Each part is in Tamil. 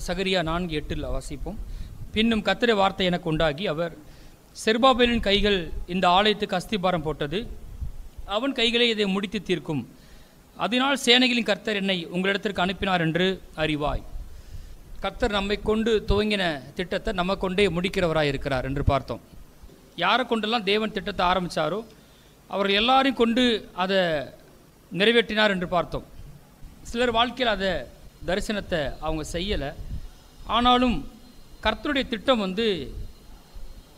சகரியா 4:8 வாசிப்போம். பின்னும் கர்த்தருடைய வார்த்தை எனக்கு உண்டாகி, அவர் செருபாபேலின் கைகள் இந்த ஆலயத்துக்கு அஸ்திபாரம் போட்டது, அவன் கைகளே இதை முடித்து தீர்க்கும். அதனால் சேனைகளின் கர்த்தர் என்னை உங்களிடத்திற்கு அனுப்பினார் என்று அறிவாய். கர்த்தர் நம்மை கொண்டு துவங்கின திட்டத்தை நம்ம கொண்டே முடிக்கிறவராக இருக்கிறார் என்று பார்த்தோம். யாரை கொண்டெல்லாம் தேவன் திட்டத்தை ஆரம்பித்தாரோ அவர்கள் எல்லாரையும் கொண்டு அதை நிறைவேற்றினார் என்று பார்த்தோம். சிலர் வாழ்க்கையில் அதை தரிசனத்தை அவங்க செய்யலை. ஆனாலும் கர்த்தருடைய திட்டம்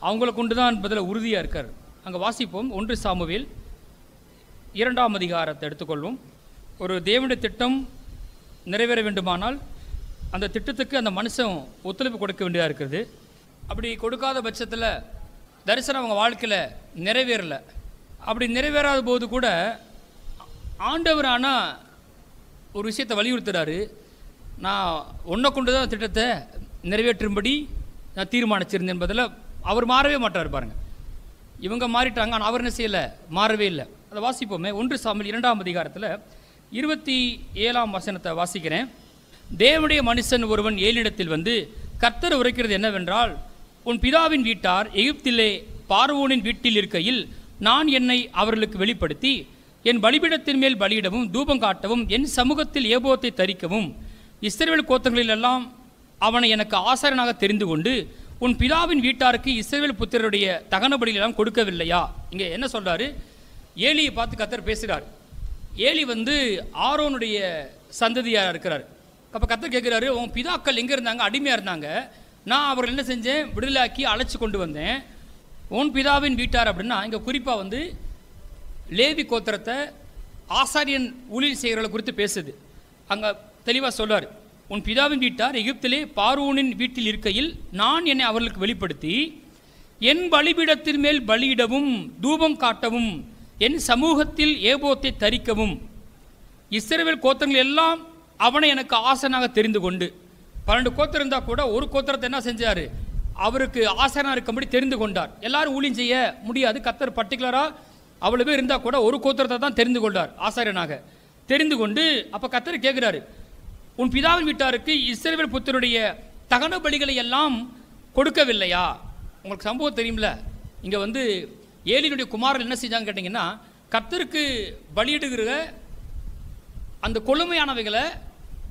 அவங்கள கொண்டு தான் என்பதில் உறுதியாக இருக்கார். அங்கே வாசிப்போம். 1 சாமுவேல் 2ஆம் அதிகாரத்தை எடுத்துக்கொள்வோம். ஒரு தேவனுடைய திட்டம் நிறைவேற வேண்டுமானால் அந்த திட்டத்துக்கு அந்த மனுஷன் ஒத்துழைப்பு கொடுக்க வேண்டியதாக இருக்கிறது. அப்படி கொடுக்காத பட்சத்தில் தரிசனம் அவங்க வாழ்க்கையில் நிறைவேறலை. அப்படி நிறைவேறாத போது கூட ஆண்டவர் ஆனால் ஒரு விஷயத்தை வலியுறுத்துகிறாரு. நான் உன்னை கொண்டு தான் திட்டத்தை நிறைவேற்றும்படி நான் தீர்மானிச்சிருந்தேன் என்பதில் அவர் மாறவே மாட்டார். பாருங்கள், இவங்க மாறிட்டாங்க, ஆனால் அவர் என்ன செய்யலை, மாறவே இல்லை. அதை வாசிப்போமே. 1 சாமுவேல் 2ஆம் அதிகாரத்தில் 27ஆம் வசனத்தை வாசிக்கிறேன். தேவனுடைய மனுஷன் ஒருவன் ஏலிடத்தில் வந்து, கர்த்தர் உரைக்கிறது என்னவென்றால், உன் பிதாவின் வீட்டார் எகிப்திலே பார்வோனின் வீட்டில் இருக்கையில் நான் என்னை அவர்களுக்கு வெளிப்படுத்தி என் பலிபீடத்தின் மேல் பலியிடவும் தூபம் காட்டவும் என் சமூகத்தில் ஏபோத்தை தரிக்கவும் இஸ்ரவேல் கோத்திரங்களிலெல்லாம் அவனை எனக்கு ஆசாரியனாக தெரிந்து கொண்டு உன் பிதாவின் வீட்டாருக்கு இஸ்ரவேல் புத்திரருடைய தகன பலிகளெல்லாம் கொடுக்கவில்லையா? இங்கே என்ன சொல்கிறாரு? ஏலியை பார்த்து கர்த்தர் பேசுகிறார். ஏலி ஆரோனுடைய சந்ததியாக இருக்கிறார். அப்போ கர்த்தர் கேட்குறாரு, உன் பிதாக்கள் எங்கே இருந்தாங்க? அடிமையாக இருந்தாங்க. நான் அவர்கள் என்ன செஞ்சேன்? விடுதலாக்கி அழைச்சி கொண்டு வந்தேன். உன் பிதாவின் வீட்டார் அப்படின்னா இங்கே குறிப்பாக லேவி கோத்திரத்தை ஆசாரியன் ஊழியர் செய்கிறவர்களை குறித்து பேசுது. அங்கே தெளிவாக சொல்வார், உன் பிதாவின் வீட்டார் எகிப்திலே பார்வோனின் வீட்டில் இருக்கையில் நான் என்னை அவர்களுக்கு வெளிப்படுத்தி என் பலிபீடத்தின் மேல் பலியிடவும் தூபம் காட்டவும் என் சமூகத்தில் ஏபோத்தை தரிக்கவும் இஸ்ரவேல் கோத்திரங்கள் எல்லாம் அவனை எனக்கு ஆசனாக தெரிந்து கொண்டு. 12 கோத்திரம் இருந்தால் கூட ஒரு கோத்திரத்தை என்ன செஞ்சார்? அவருக்கு ஆசனாக இருக்கும்படி தெரிந்து கொண்டார். எல்லாரும் ஊழியம் செய்ய முடியாது. கர்த்தர் பர்டிகுலராக அவ்வளோ பேர் இருந்தால் கூட ஒரு கோத்திரத்தை தான் தெரிந்து கொண்டார், ஆசாரியனாக தெரிந்து கொண்டு. அப்போ கர்த்தர் கேட்குறாரு, உன் பிதாவின் வீட்டாருக்கு இஸ்ரவேல் புத்திரருடைய தகன பலிகளை எல்லாம் கொடுக்கவில்லையா? உங்களுக்கு சம்பவம் தெரியும்ல. இங்கே ஏலியினுடைய குமாரர்கள் என்ன செஞ்சாங்க கேட்டிங்கன்னா, கர்த்தருக்கு பலியிடுகிற அந்த கொழுமையானவைகளை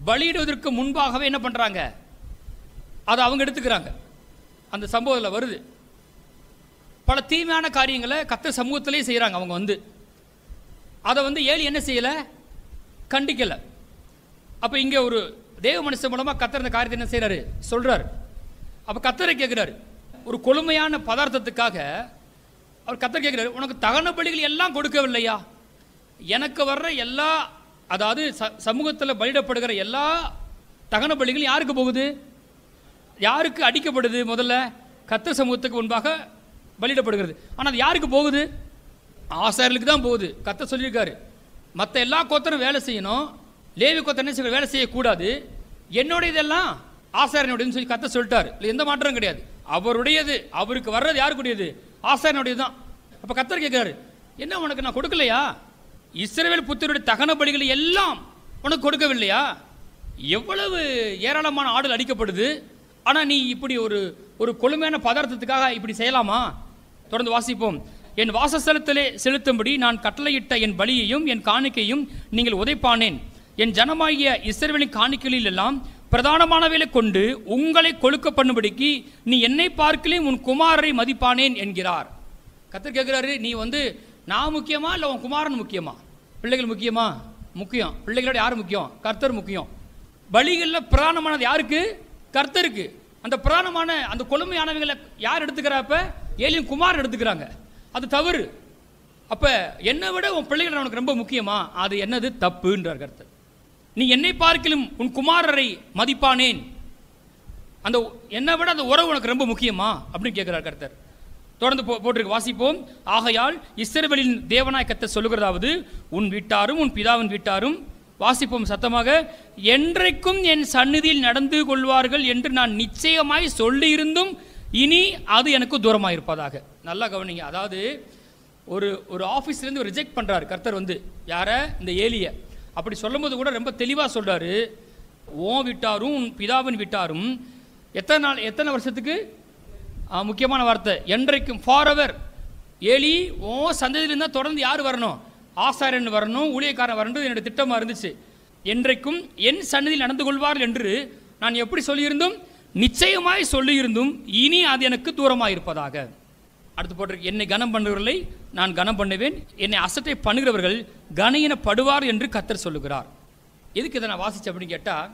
பலியிடுவதற்கு முன்பாகவே என்ன பண்ணுறாங்க? அதை அவங்க எடுத்துக்கிறாங்க. அந்த சம்பவத்தில் வருது. பல தீமையான காரியங்களை கர்த்தர் சமூகத்திலே செய்கிறாங்க. அவங்க அதை ஏலி என்ன செய்யலை? கண்டிக்கலை. அப்போ இங்கே ஒரு தேவ மனுஷன் மூலமாக கர்த்தர் இந்த காரியத்தை என்ன செய்கிறாரு? சொல்கிறார். அப்போ கர்த்தரை கேட்குறாரு, ஒரு கொழுமையான பதார்த்தத்துக்காக அவர் கர்த்தர் கேட்குறாரு, உனக்கு தகன பலிகள் எல்லாம் கொடுக்கவில்லையா? எனக்கு வர்ற எல்லா, அதாவது சமூகத்தில் பலியிடப்படுகிற எல்லா தகன பலிகளும் யாருக்கு போகுது? யாருக்கு அடிக்கப்படுது? முதல்ல கர்த்தர் சமூகத்துக்கு முன்பாக பலியிடப்படுகிறது. ஆனால் அது யாருக்கு போகுது? ஆசாரியர்களுக்கு தான் போகுது. கர்த்தர் சொல்லியிருக்காரு, மற்ற எல்லா கோத்திரம் வேலை செய்யணும், லேவி கோத்திரம் என்ன செய்ய, வேலை செய்யக்கூடாது. என்னுடைய இதெல்லாம் ஆசாரியனுடையதுன்னு சொல்லி கர்த்தர் சொல்லிட்டார். இல்லை, எந்த மாற்றம் கிடையாது. அவருடையது, அவருக்கு வர்றது யாருக்குடையது? ஆசாரியனுடையது தான். அப்போ கர்த்தர் கேட்குறாரு, என்ன உனக்கு நான் கொடுக்கலையா? இஸ்ரவேல் புத்திரருடைய தகன பலிகளை எல்லாம் உனக்கு கொடுக்கவில்லையா? எவ்வளவு ஏராளமான ஆடுகள் அடிக்கப்படுது, ஆனால் நீ இப்படி ஒரு கொழுமையான பதார்த்தத்துக்காக இப்படி செய்யலாமா? தொடர்ந்து வாசிப்போம். என் வாசஸ்தலத்திலே செலுத்தும்படி நான் கட்டளையிட்ட என் பலியையும் என் காணிக்கையும் நீங்கள் உதைப்பானேன். என் ஜனமாகிய இஸ்ரவேலின் காணிக்கைகளில் எல்லாம் பிரதானமானவைகளை கொண்டு உங்களை கொழுக்க பண்ணும்படிக்கு நீ என்னை பார்க்கலையும் உன் குமாரரை மதிப்பானேன் என்கிறார். கர்த்தர் கேட்குறாரு, நீ நான் முக்கியமா இல்லை உன் குமாரன் முக்கியமா? பிள்ளைகள் முக்கியமா? முக்கியம். பிள்ளைகளோட யார் முக்கியம்? கர்த்தர் முக்கியம். பலிகளில் பிரதானமானது யாருக்கு? கர்த்தருக்கு. அந்த பிரதானமான அந்த கொழுமையானவைகளை யார் எடுத்துக்கிறப்ப? ஏலியும் குமாரன் எடுத்துக்கிறாங்க. அது தவறு. அப்போ என்னை விட உன் பிள்ளைகள் உனக்கு ரொம்ப முக்கியமா? அது என்னது? தப்புன்றார் கர்த்தர். நீ என்னை பார்க்கலும் உன் குமாரரை மதிப்பானேன். அந்த என்னை விட அந்த உறவு உனக்கு ரொம்ப முக்கியமா அப்படின்னு கேட்கிறார் கர்த்தர். தொடர்ந்து போட்டிருக்கு, வாசிப்போம். ஆகையால் இஸ்ரவேலின் தேவனாய் கர்த்தர் சொல்லுகிறதாவது, உன் வீட்டாரும் உன் பிதாவின் வீட்டாரும், வாசிப்போம் சத்தமாக, என்றைக்கும் என் சந்நிதியில் நடந்து கொள்வார்கள் என்று நான் நிச்சயமாய் சொல்லியிருந்தும் இனி அது எனக்கு தூரமாக இருப்பதாக. நல்லா கவனிங்க. அதாவது ஒரு ஆஃபீஸ்லேருந்து ரிஜெக்ட் பண்ணுறாரு கர்த்தர் யாரை? இந்த ஏலியை. அப்படி சொல்லும் போது கூட ரொம்ப தெளிவாக சொல்கிறாரு, ஓ விட்டாரும் உன் பிதாவின் விட்டாரும் எத்தனை நாள், எத்தனை வருஷத்துக்கு? முக்கியமான வார்த்தை, என்றைக்கும், ஃபாரெவர். ஏலி ஓ சந்ததியிலிருந்தா தொடர்ந்து யார் வரணும்? ஆசாரியன் வரணும், ஊழியக்காரன் வரணும். என்னுடைய திட்டமாக இருந்துச்சு. என்றைக்கும் என் சன்னதியில் நடந்து கொள்வார்கள் என்று நான் எப்படி சொல்லியிருந்தும், நிச்சயமாய் சொல்லியிருந்தும், இனி அது எனக்கு தூரமாக இருப்பதாக. அடுத்து போட்டிருக்கு, என்னை கனம் பண்ணுகிறவர்களை நான் கனம் பண்ணுவேன், என்னை அசட்டை பண்ணுகிறவர்கள் கனையினப்படுவார் என்று கர்த்தர் சொல்லுகிறார். எதுக்கு இதை நான் வாசித்தேன் அப்படின்னு கேட்டால்,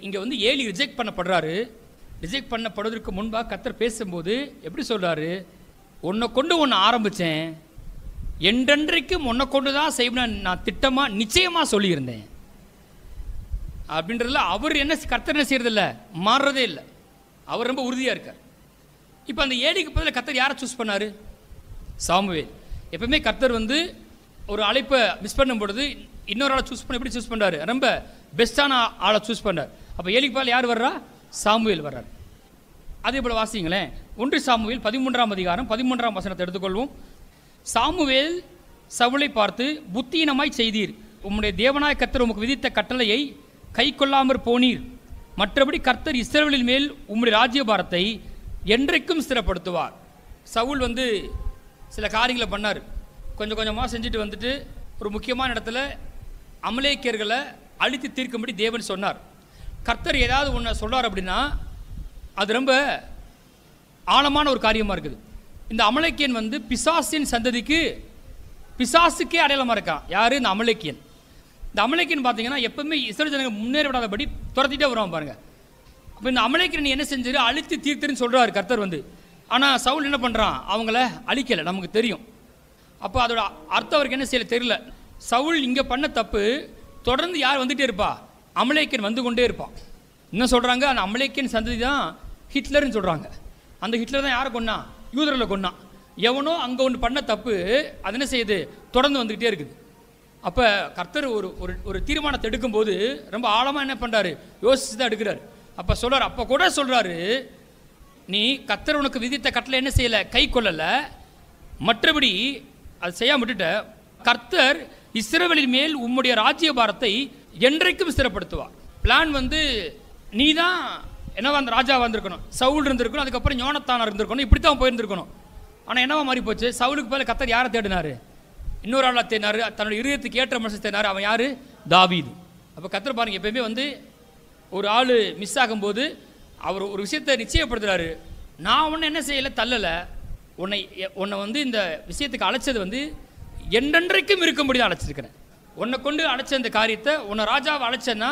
இங்கே வந்து ஏலி ரிஜெக்ட் பண்ணப்படுறாரு. ரிஜெக்ட் பண்ணப்படுவதற்கு முன்பாக கர்த்தர் பேசும்போது எப்படி சொல்கிறாரு? உன்னை கொண்டு ஒன்று ஆரம்பித்தேன், என்றென்றைக்கும் உன்னை கொண்டு தான் செய்வேன் நான் திட்டமாக நிச்சயமாக சொல்லியிருந்தேன் அப்படின்றதுல அவர் என்ன, கர்த்தர் என்ன செய்யறதில்ல, மாறுறதே இல்லை. அவர் ரொம்ப உறுதியாக இருக்கார். இப்போ அந்த ஏலிக்கு பதில் கர்த்தர் யாரை சூஸ் பண்ணார்? சாமுவேல். எப்பவுமே கர்த்தர் வந்து ஒரு அழைப்பை மிஸ் பண்ணும் பொழுது இன்னொரு ஆளை சூஸ் பண்ண எப்படி சூஸ் பண்ணுறாரு? ரொம்ப பெஸ்ட்டான ஆளை சூஸ் பண்ணார். அப்போ ஏலிக்கு பதில் யார் வர்றா? சாமுவேல் வர்றார். அதே போல் வாசிங்களேன், 1 சாமுவேல் 13ஆம் அதிகாரம் 13ஆம் வசனத்தை எடுத்துக்கொள்வோம். சாமுவேல் சவுலை பார்த்து, புத்தீனமாய் செய்தீர், உம்முடைய தேவனாய கர்த்தர் உமக்கு விதித்த கட்டளையை கை கொள்ளாமற் போனீர். மற்றபடி கர்த்தர் இஸ்ரவேலின் மேல் உம்முடைய ராஜ்யபாரத்தை என்றைக்கும் ஸ்திரப்படுத்துவார். சவுல் வந்து சில காரியங்களை பண்ணார். கொஞ்சம் கொஞ்சமாக செஞ்சுட்டு வந்துட்டு ஒரு முக்கியமான இடத்துல அமலேக்கியர்களை அழித்து தீர்க்கும்படி தேவன் சொன்னார். கர்த்தர் ஏதாவது ஒன்று சொல்கிறார் அப்படின்னா அது ரொம்ப ஆழமான ஒரு காரியமாக இருக்குது. இந்த அமலேக்கியன் வந்து பிசாசின் சந்ததிக்கு, பிசாசுக்கே அடையாளமாக இருக்கான். யார்? இந்த அமலேக்கியன். இந்த அமலேக்கியன் பார்த்தீங்கன்னா எப்பவுமே இஸ்ரவேல் ஜனங்கள் முன்னேற விடாதபடி துரத்திட்டே வருவான் பாருங்க. அப்போ இந்த அமலேக்கியன் என்ன செஞ்சாரு? அழித்து தீர்த்துன்னு சொல்கிறாரு கர்த்தர் வந்து. ஆனால் சவுல் என்ன பண்ணுறான்? அவங்கள அழிக்கலை, நமக்கு தெரியும். அப்போ அதோட அர்த்தம் அவருக்கு என்ன செய்யலை தெரியல. சவுல் இங்கே பண்ண தப்பு தொடர்ந்து யார் வந்துகிட்டே இருப்பா? அமலேக்கியன் வந்து கொண்டே இருப்பான். இன்னும் சொல்கிறாங்க, அந்த அமலேக்கியன் சந்ததி தான் ஹிட்லர்னு சொல்கிறாங்க. அந்த ஹிட்லர் தான் யாரை கொன்னான்? யூதர்களை கொன்னான். எவனோ அங்கே ஒன்று பண்ண தப்பு அது என்ன செய்யுது? தொடர்ந்து வந்துக்கிட்டே இருக்குது. அப்போ கர்த்தர் ஒரு ஒரு தீர்மானத்தை எடுக்கும்போது ரொம்ப ஆழமாக என்ன பண்ணுறாரு? யோசிச்சு தான் எடுக்கிறார். அப்போ சொல்கிறார், அப்போ கூட சொல்கிறாரு, நீ கர்த்தர் உனக்கு விதித்த கட்டளை என்ன செய்யலை? கை கொள்ளலை. மற்றபடி அது செய்யாம விட்டுட்ட. கர்த்தர் இஸ்ரவேலின் மேல் உம்முடைய ராஜ்யபாரத்தை என்றைக்கும் ஸ்திரப்படுத்துவார். பிளான் வந்து நீ தான் என்னவா அந்த ராஜாவாக இருந்திருக்கணும், சவுல் இருந்திருக்கணும், அதுக்கப்புறம் யோனத்தானாக இருந்திருக்கணும், இப்படி தான் போயிருந்திருக்கணும். ஆனால் என்னவா மாறி போச்சு? சவுலுக்கு பதில் கர்த்தர் யாரை தேடினார்? இன்னொரு ஆளாக தேடினார். தன்னுடைய இருதயத்துக்கு ஏற்ற மனுஷன் தேடினார். அவன் யார்? தாவீது. அப்போ கர்த்தர் பாருங்க, எப்பயுமே வந்து ஒரு ஆள் மிஸ் ஆகும்போது அவர் ஒரு விஷயத்தை நிச்சயப்படுத்துகிறாரு. நான் உன்னை என்ன செய்யலை, தள்ளலை. உன்னை வந்து இந்த விஷயத்துக்கு அழைச்சது வந்து என்றென்றைக்கும் இருக்கும்படி தான் அழைச்சிருக்கிறேன். உன்னை கொண்டு அழைச்ச இந்த காரியத்தை, உன்னை ராஜாவை அழைச்சேன்னா,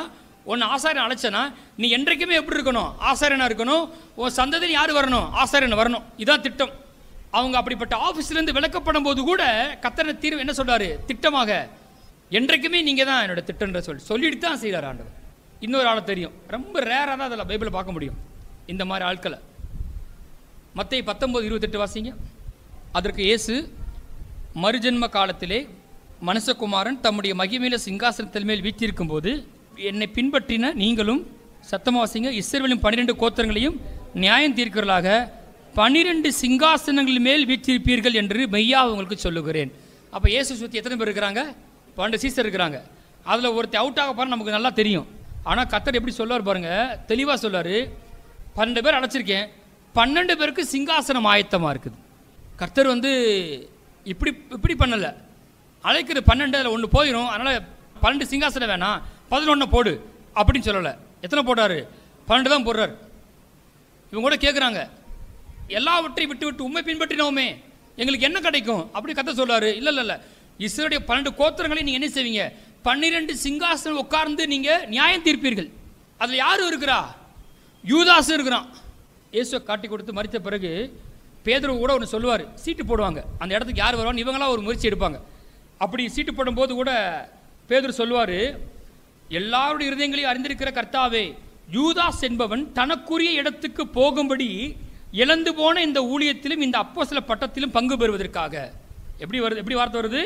உன்னை ஆசாரியன் அழைச்சேன்னா, நீ என்றைக்குமே எப்படி இருக்கணும்? ஆசாரியனாக இருக்கணும். உன் சந்ததியில் யார் வரணும்? ஆசாரியன் வரணும். இதான் திட்டம். அவங்க அப்படிப்பட்ட ஆஃபீஸ்லேருந்து விளக்கப்படும் போது கூட கர்த்தர் தீர்வு என்ன சொல்கிறாரு? திட்டமாக என்றைக்குமே நீங்கள் தான் என்னோட திட்டம்ன்ற சொல்லிட்டு தான் செய்கிறார் ஆண்டவர். இன்னொரு ஆளை தெரியும், ரொம்ப ரேராக தான் அதில் பைபிளை பார்க்க முடியும் இந்த மாதிரி ஆட்களை. மத்தேயு 19:28 வாசிங்க. அதற்கு இயேசு, மறுஜென்ம காலத்திலே மனுஷகுமாரன் தம்முடைய மகிமையில சிங்காசனத்தின் மேல் வீற்றிருக்கும் போது என்னை பின்பற்றின நீங்களும், சத்தமாக வாசிங்க, இஸ்ரவேலின் 12 கோத்திரங்களையும் நியாயம் தீர்க்கிறவர்களாக 12 சிங்காசனங்கள் மேல் வீற்றிருப்பீர்கள் என்று மெய்யா உங்களுக்கு சொல்லுகிறேன். அப்போ இயேசு சுற்றி எத்தனை பேர் இருக்கிறாங்க? 12 சீசர் இருக்கிறாங்க. அதில் ஒருத்தர் அவுட் ஆக பாருங்க, நமக்கு நல்லா தெரியும். ஆனால் கர்த்தர் எப்படி சொல்லுவார் பாருங்க, தெளிவாக சொல்லுவார். 12 பேர் அழைச்சிருக்கேன், 12 பேருக்கு சிங்காசனம் ஆயத்தமாக இருக்குது. கர்த்தர் வந்து இப்படி பண்ணலை. அழைக்கிறது 12, அதில் ஒன்று போயிடும், அதனால் 12 சிங்காசனம் வேணாம், 11 போடு அப்படின்னு சொல்லலை. எத்தனை போடுறாரு? 12 தான் போடுறாரு. இவங்க கூட கேட்குறாங்க, எல்லாவற்றையும் விட்டு விட்டு உண்மை பின்பற்றினோமே எங்களுக்கு என்ன கிடைக்கும் அப்படி கர்த்தர் சொல்றாரு. இல்லை, இஸ்ரவேலுடைய 12 கோத்திரங்களை நீங்கள் என்ன செய்வீங்க? 12 சிங்காசனம் உட்கார்ந்து நீங்கள் நியாயம் தீர்ப்பீர்கள். அதில் யாரும் இருக்கிறா? யூதாஸ் இருக்கிறான். இயேசுவை காட்டி கொடுத்து மரித்த பிறகு பேதுரு கூட ஒன்று சொல்லுவார், சீட்டு போடுவாங்க. அந்த இடத்துக்கு யார் வருவான்னு இவங்களாம் ஒரு முயற்சி எடுப்பாங்க. அப்படி சீட்டு போடும்போது கூட பேதுரு சொல்லுவார், எல்லாருடைய இருதயங்களையும் அறிந்திருக்கிற கர்த்தாவே, யூதாஸ் என்பவன் தனக்குரிய இடத்துக்கு போகும்படி இழந்து போன இந்த ஊழியத்திலும் இந்த அப்போஸ்தல பட்டத்திலும் பங்கு பெறுவதற்காக. எப்படி வார்த்தை வருது?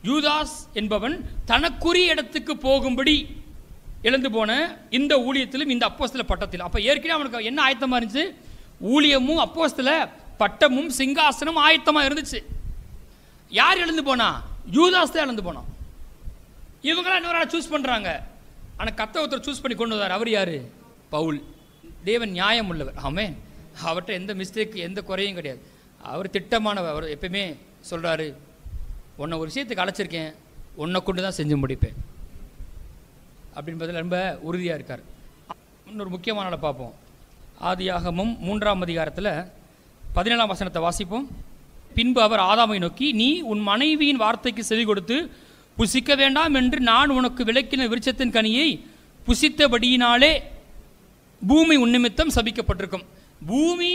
யூதாஸ் என்பவன் தனக்குரிய இடத்துக்கு போகும்படி இழந்து போன இந்த ஊழியத்திலும் இந்த அப்போஸ்தல பட்டத்திலும். அப்போ ஏற்கனவே அவனுக்கு என்ன ஆயத்தமாக இருந்துச்சு? ஊழியமும் அப்போஸ்தல பட்டமும் சிங்காசனம் ஆயத்தமாக இருந்துச்சு. யார் இழந்து போனா? யூதாஸ் தான் இழந்து போனான். இவங்களாம் இன்னொரு ஆளை சூஸ் பண்ணுறாங்க. ஆனால் கர்த்தர் ஒருத்தர் சூஸ் பண்ணி கொண்டு வந்தார். அவர் யார்? பவுல். தேவன் நியாயம் உள்ளவர். ஆமென். அவர்கிட்ட எந்த மிஸ்டேக், எந்த குறையும் கிடையாது. அவர் திட்டமானவர். அவர் எப்பயுமே சொல்கிறாரு, உன்னை ஒரு விஷயத்துக்கு அழைச்சிருக்கேன், உன்னை கொண்டு தான் செஞ்சு முடிப்பேன் அப்படின்றதில் ரொம்ப உறுதியாக இருக்கார். இன்னொரு முக்கியமான பார்ப்போம். ஆதியாகமம் 3ஆம் அதிகாரத்தில் 17ஆம் வசனத்தை வாசிப்போம். பின்பு அவர் ஆதாமை நோக்கி, நீ உன் மனைவியின் வார்த்தைக்கு செவி கொடுத்து புசிக்க வேண்டாம் என்று நான் உனக்கு விலக்கின விருட்சத்தின் கனியை புசித்தபடியினாலே பூமி உன்னிமித்தம் சபிக்கப்பட்டிருக்கும். பூமி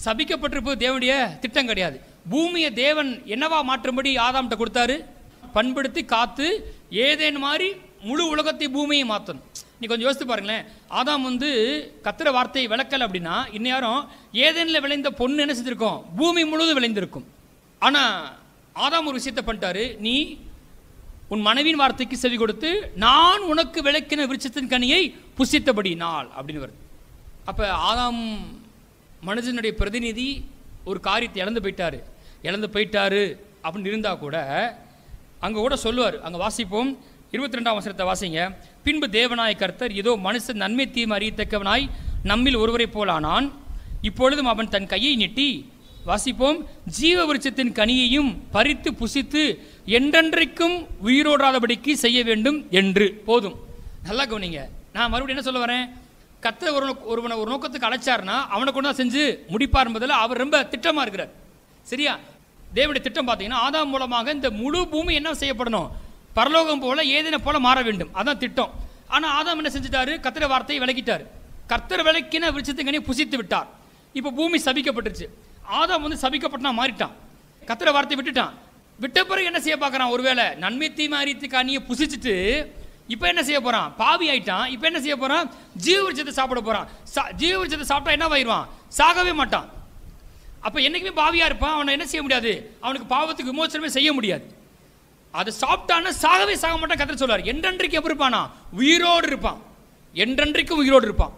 சபிக்கப்பட்டிருப்பது தேவனுடைய திட்டம் கிடையாது. பூமியை தேவன் என்னவா மாற்றும்படி ஆதாம்கிட்ட கொடுத்தாரு? பண்படுத்தி காத்து ஏதேன் மாதிரி முழு உலகத்தை பூமியை மாற்றணும். நீ கொஞ்சம் யோசித்து பாருங்களேன். ஆதாம் கத்திர வார்த்தையை விளக்கலை அப்படின்னா இந்நேரம் ஏதேனில் விளைந்த பொண்ணு என்ன செஞ்சிருக்கும்? பூமி முழுவதும் விளைந்திருக்கும். ஆனால் ஆதாம் ஒரு விஷயத்தை பண்ணிட்டாரு, நீ உன் மனைவியின் வார்த்தைக்கு செவி கொடுத்து நான் உனக்கு விளக்கின விருட்சத்தின் கனியை புசித்தபடி நாள் அப்படின்னு வருது. அப்போ ஆதாம் மனுஷனுடைய பிரதிநிதி ஒரு காரியத்தை இழந்து போயிட்டாரு அப்படின்னு இருந்தால் கூட அங்கே கூட சொல்லுவார். அங்கே வாசிப்போம் 22ஆம் வசனத்தை வாசிங்க. பின்பு தேவனாய கர்த்தர், இதோ மனுஷன் நன்மை தீமை அறியத்தக்கவனாய் நம்மில் ஒருவரை போலானான். இப்பொழுதும் அவன் தன் கையை நீட்டி, வாசிப்போம், ஜீவ விருட்சத்தின் கனியையும் பறித்து புசித்து என்றென்றைக்கும் உயிரோடாதபடிக்கு செய்ய வேண்டும் என்று. போதும், நல்லா கவனிங்க. நான் மறுபடியும் என்ன சொல்ல வரேன்? கர்த்தர் ஒருவனை ஒரு நோக்கத்துக்கு அழைச்சார்னா அவனை கொண்டு தான் செஞ்சு முடிப்பார் என்பதில் அவர் ரொம்ப திட்டமாக இருக்கிறார். சரியா? தேவனுடைய திட்டம் பார்த்தீங்கன்னா ஆதாம் மூலமாக இந்த முழு பூமி என்ன செய்யப்படணும்? பரலோகம் போல ஏதேனை போல மாற வேண்டும். அதான் திட்டம். ஆனால் ஆதாம் என்ன செஞ்சுட்டாரு? கர்த்தர் வார்த்தையை விளக்கிட்டார். கர்த்தர் விளக்கின விருட்சத்தின் கனியை புசித்து விட்டார். இப்போ பூமி சபிக்கப்பட்டுருச்சு. ஆதாம் சபிக்கப்பட்டனா மாறிட்டான். கர்த்தர் வார்த்தையை விட்டுட்டான். விட்ட பிறகு என்ன செய்ய பார்க்குறான்? ஒருவேளை நன்மை தீமை அறியத்து கனியை புசிச்சுட்டு இப்போ என்ன செய்ய போகிறான்? பாவி ஆயிட்டான். இப்போ என்ன செய்ய போகிறான்? ஜீவ விருட்சத்தை சாப்பிட போகிறான். ஜீவ விருட்சத்தை சாப்பிட்டா என்ன ஆயிடுவான்? சாகவே மாட்டான். அப்போ என்றைக்குமே பாவியாக இருப்பான். அவனை என்ன செய்ய முடியாது? அவனுக்கு பாவத்துக்கு விமோசனமே செய்ய முடியாது. அதை சாப்பிட்டான்னா சாகவே சாக மாட்டான். கர்த்தர் சொல்றார், என்றென்றைக்கு எப்படி இருப்பானா? உயிரோடு இருப்பான். என்றென்றைக்கும் உயிரோடு இருப்பான்.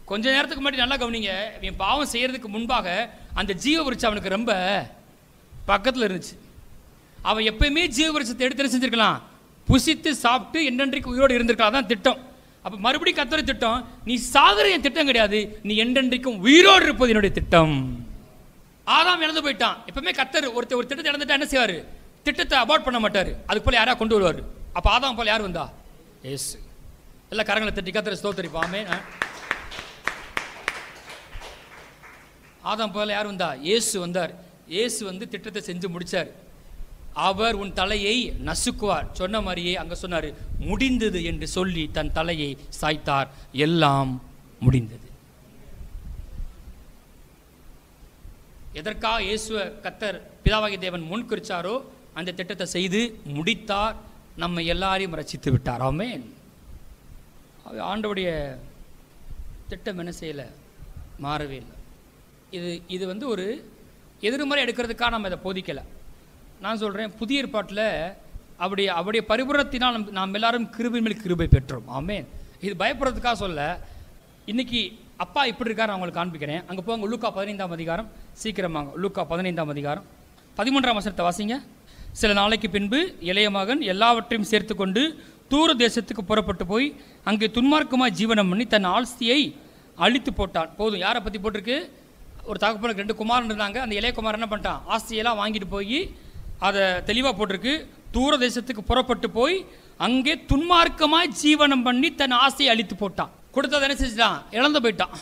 கொஞ்ச நேரத்துக்கு முன்னாடி நல்லா கவனிங்க. இவன் பாவம் செய்யறதுக்கு முன்பாக அந்த ஜீவ விருட்சம் அவனுக்கு ரொம்ப பக்கத்தில் இருந்துச்சு. அவன் எப்பயுமே ஜீவ விருட்சத்தை எடுத்து செஞ்சிருக்கலாம், புசித்து சாப்பிட்டு என்றென்றைக்கு உயிரோடு இருந்திருக்கலாம். அதான் திட்டம். அப்போ மறுபடியும் கர்த்தர் திட்டம், நீ சாகிற என் திட்டம் கிடையாது, நீ என்றென்றைக்கும் உயிரோடு இருப்பது என்னுடைய திட்டம். ஆதாம் இழந்து போயிட்டான். எப்பவுமே கர்த்தர் ஒரு திட்டத்தை இழந்துட்டா என்ன செய்வார்? திட்டத்தை அபார்ட் பண்ண மாட்டார். அதுக்கு போல யாரா கொண்டு வருவார். அப்போ ஆதாம் போல யார் வந்தா? ஏசு. எல்லாம் கரங்களை தட்டி கர்த்தரை ஸ்தோத்திரிப்பாமே. ஆதாம் போல யார் வந்தா? இயேசு வந்தார். இயேசு திட்டத்தை செஞ்சு முடிச்சார். அவர் உன் தலையை நசுக்குவார் சொன்ன மாதிரியே அங்கே சொன்னார், முடிந்தது என்று சொல்லி தன் தலையை சாய்த்தார். எல்லாம் முடிந்தது. எதற்காக இயேசுவ கர்த்தர் பிதாவாகிய தேவன் முன்குறிச்சாரோ அந்த திட்டத்தை செய்து முடித்தார். நம்ம எல்லாரையும் ரட்சித்து விட்டார். ஆமென். ஆண்டவருடைய திட்டம் என்ன செய்யலை? மாறவே இல்லை. இது ஒரு எதிர்மறை எடுக்கிறதுக்காக நம்ம இதை போதிக்கலை. நான் சொல்கிறேன், புதிய ஏற்பாட்டில் அவருடைய பரிபூரணத்தினால் நாம் எல்லாரும் கிருபை மேல் கிருபை பெற்றோம். ஆமென். இது பயப்படுறதுக்காக சொல்ல. இன்னைக்கு அப்பா இப்படி இருக்காரு, அவங்களுக்கு காண்பிக்கிறேன். அங்கே போங்க, லூக்கா 15ஆம் அதிகாரம். சீக்கிரமாங்க, லூக்கா 15ஆம் அதிகாரம் 13ஆம் வசனத்தை வாசிங்க. சில நாளைக்கு பின்பு இளைய மகன் எல்லாவற்றையும் சேர்த்து கொண்டு தூர தேசத்துக்கு புறப்பட்டு போய் அங்கே துன்மார்க்கமாக ஜீவனம் பண்ணி தன் ஆஸ்தியை அழித்து போட்டான். போதும். யாரை பற்றி போட்டிருக்கு? ஒரு தகப்பனுக்கு 2 குமாரன் இருந்தாங்க. அந்த இளைய குமாரன் என்ன பண்ணிட்டான்? ஆஸ்தியெல்லாம் வாங்கிட்டு போய் அதை தெளிவாக போட்டிருக்கு, தூர தேசத்துக்கு புறப்பட்டு போய் அங்கே துன்மார்க்கமாக ஜீவனம் பண்ணி தன் ஆசையை அழித்து போட்டான். கொடுத்ததை என்ன செஞ்சுட்டான்? இழந்து போயிட்டான்.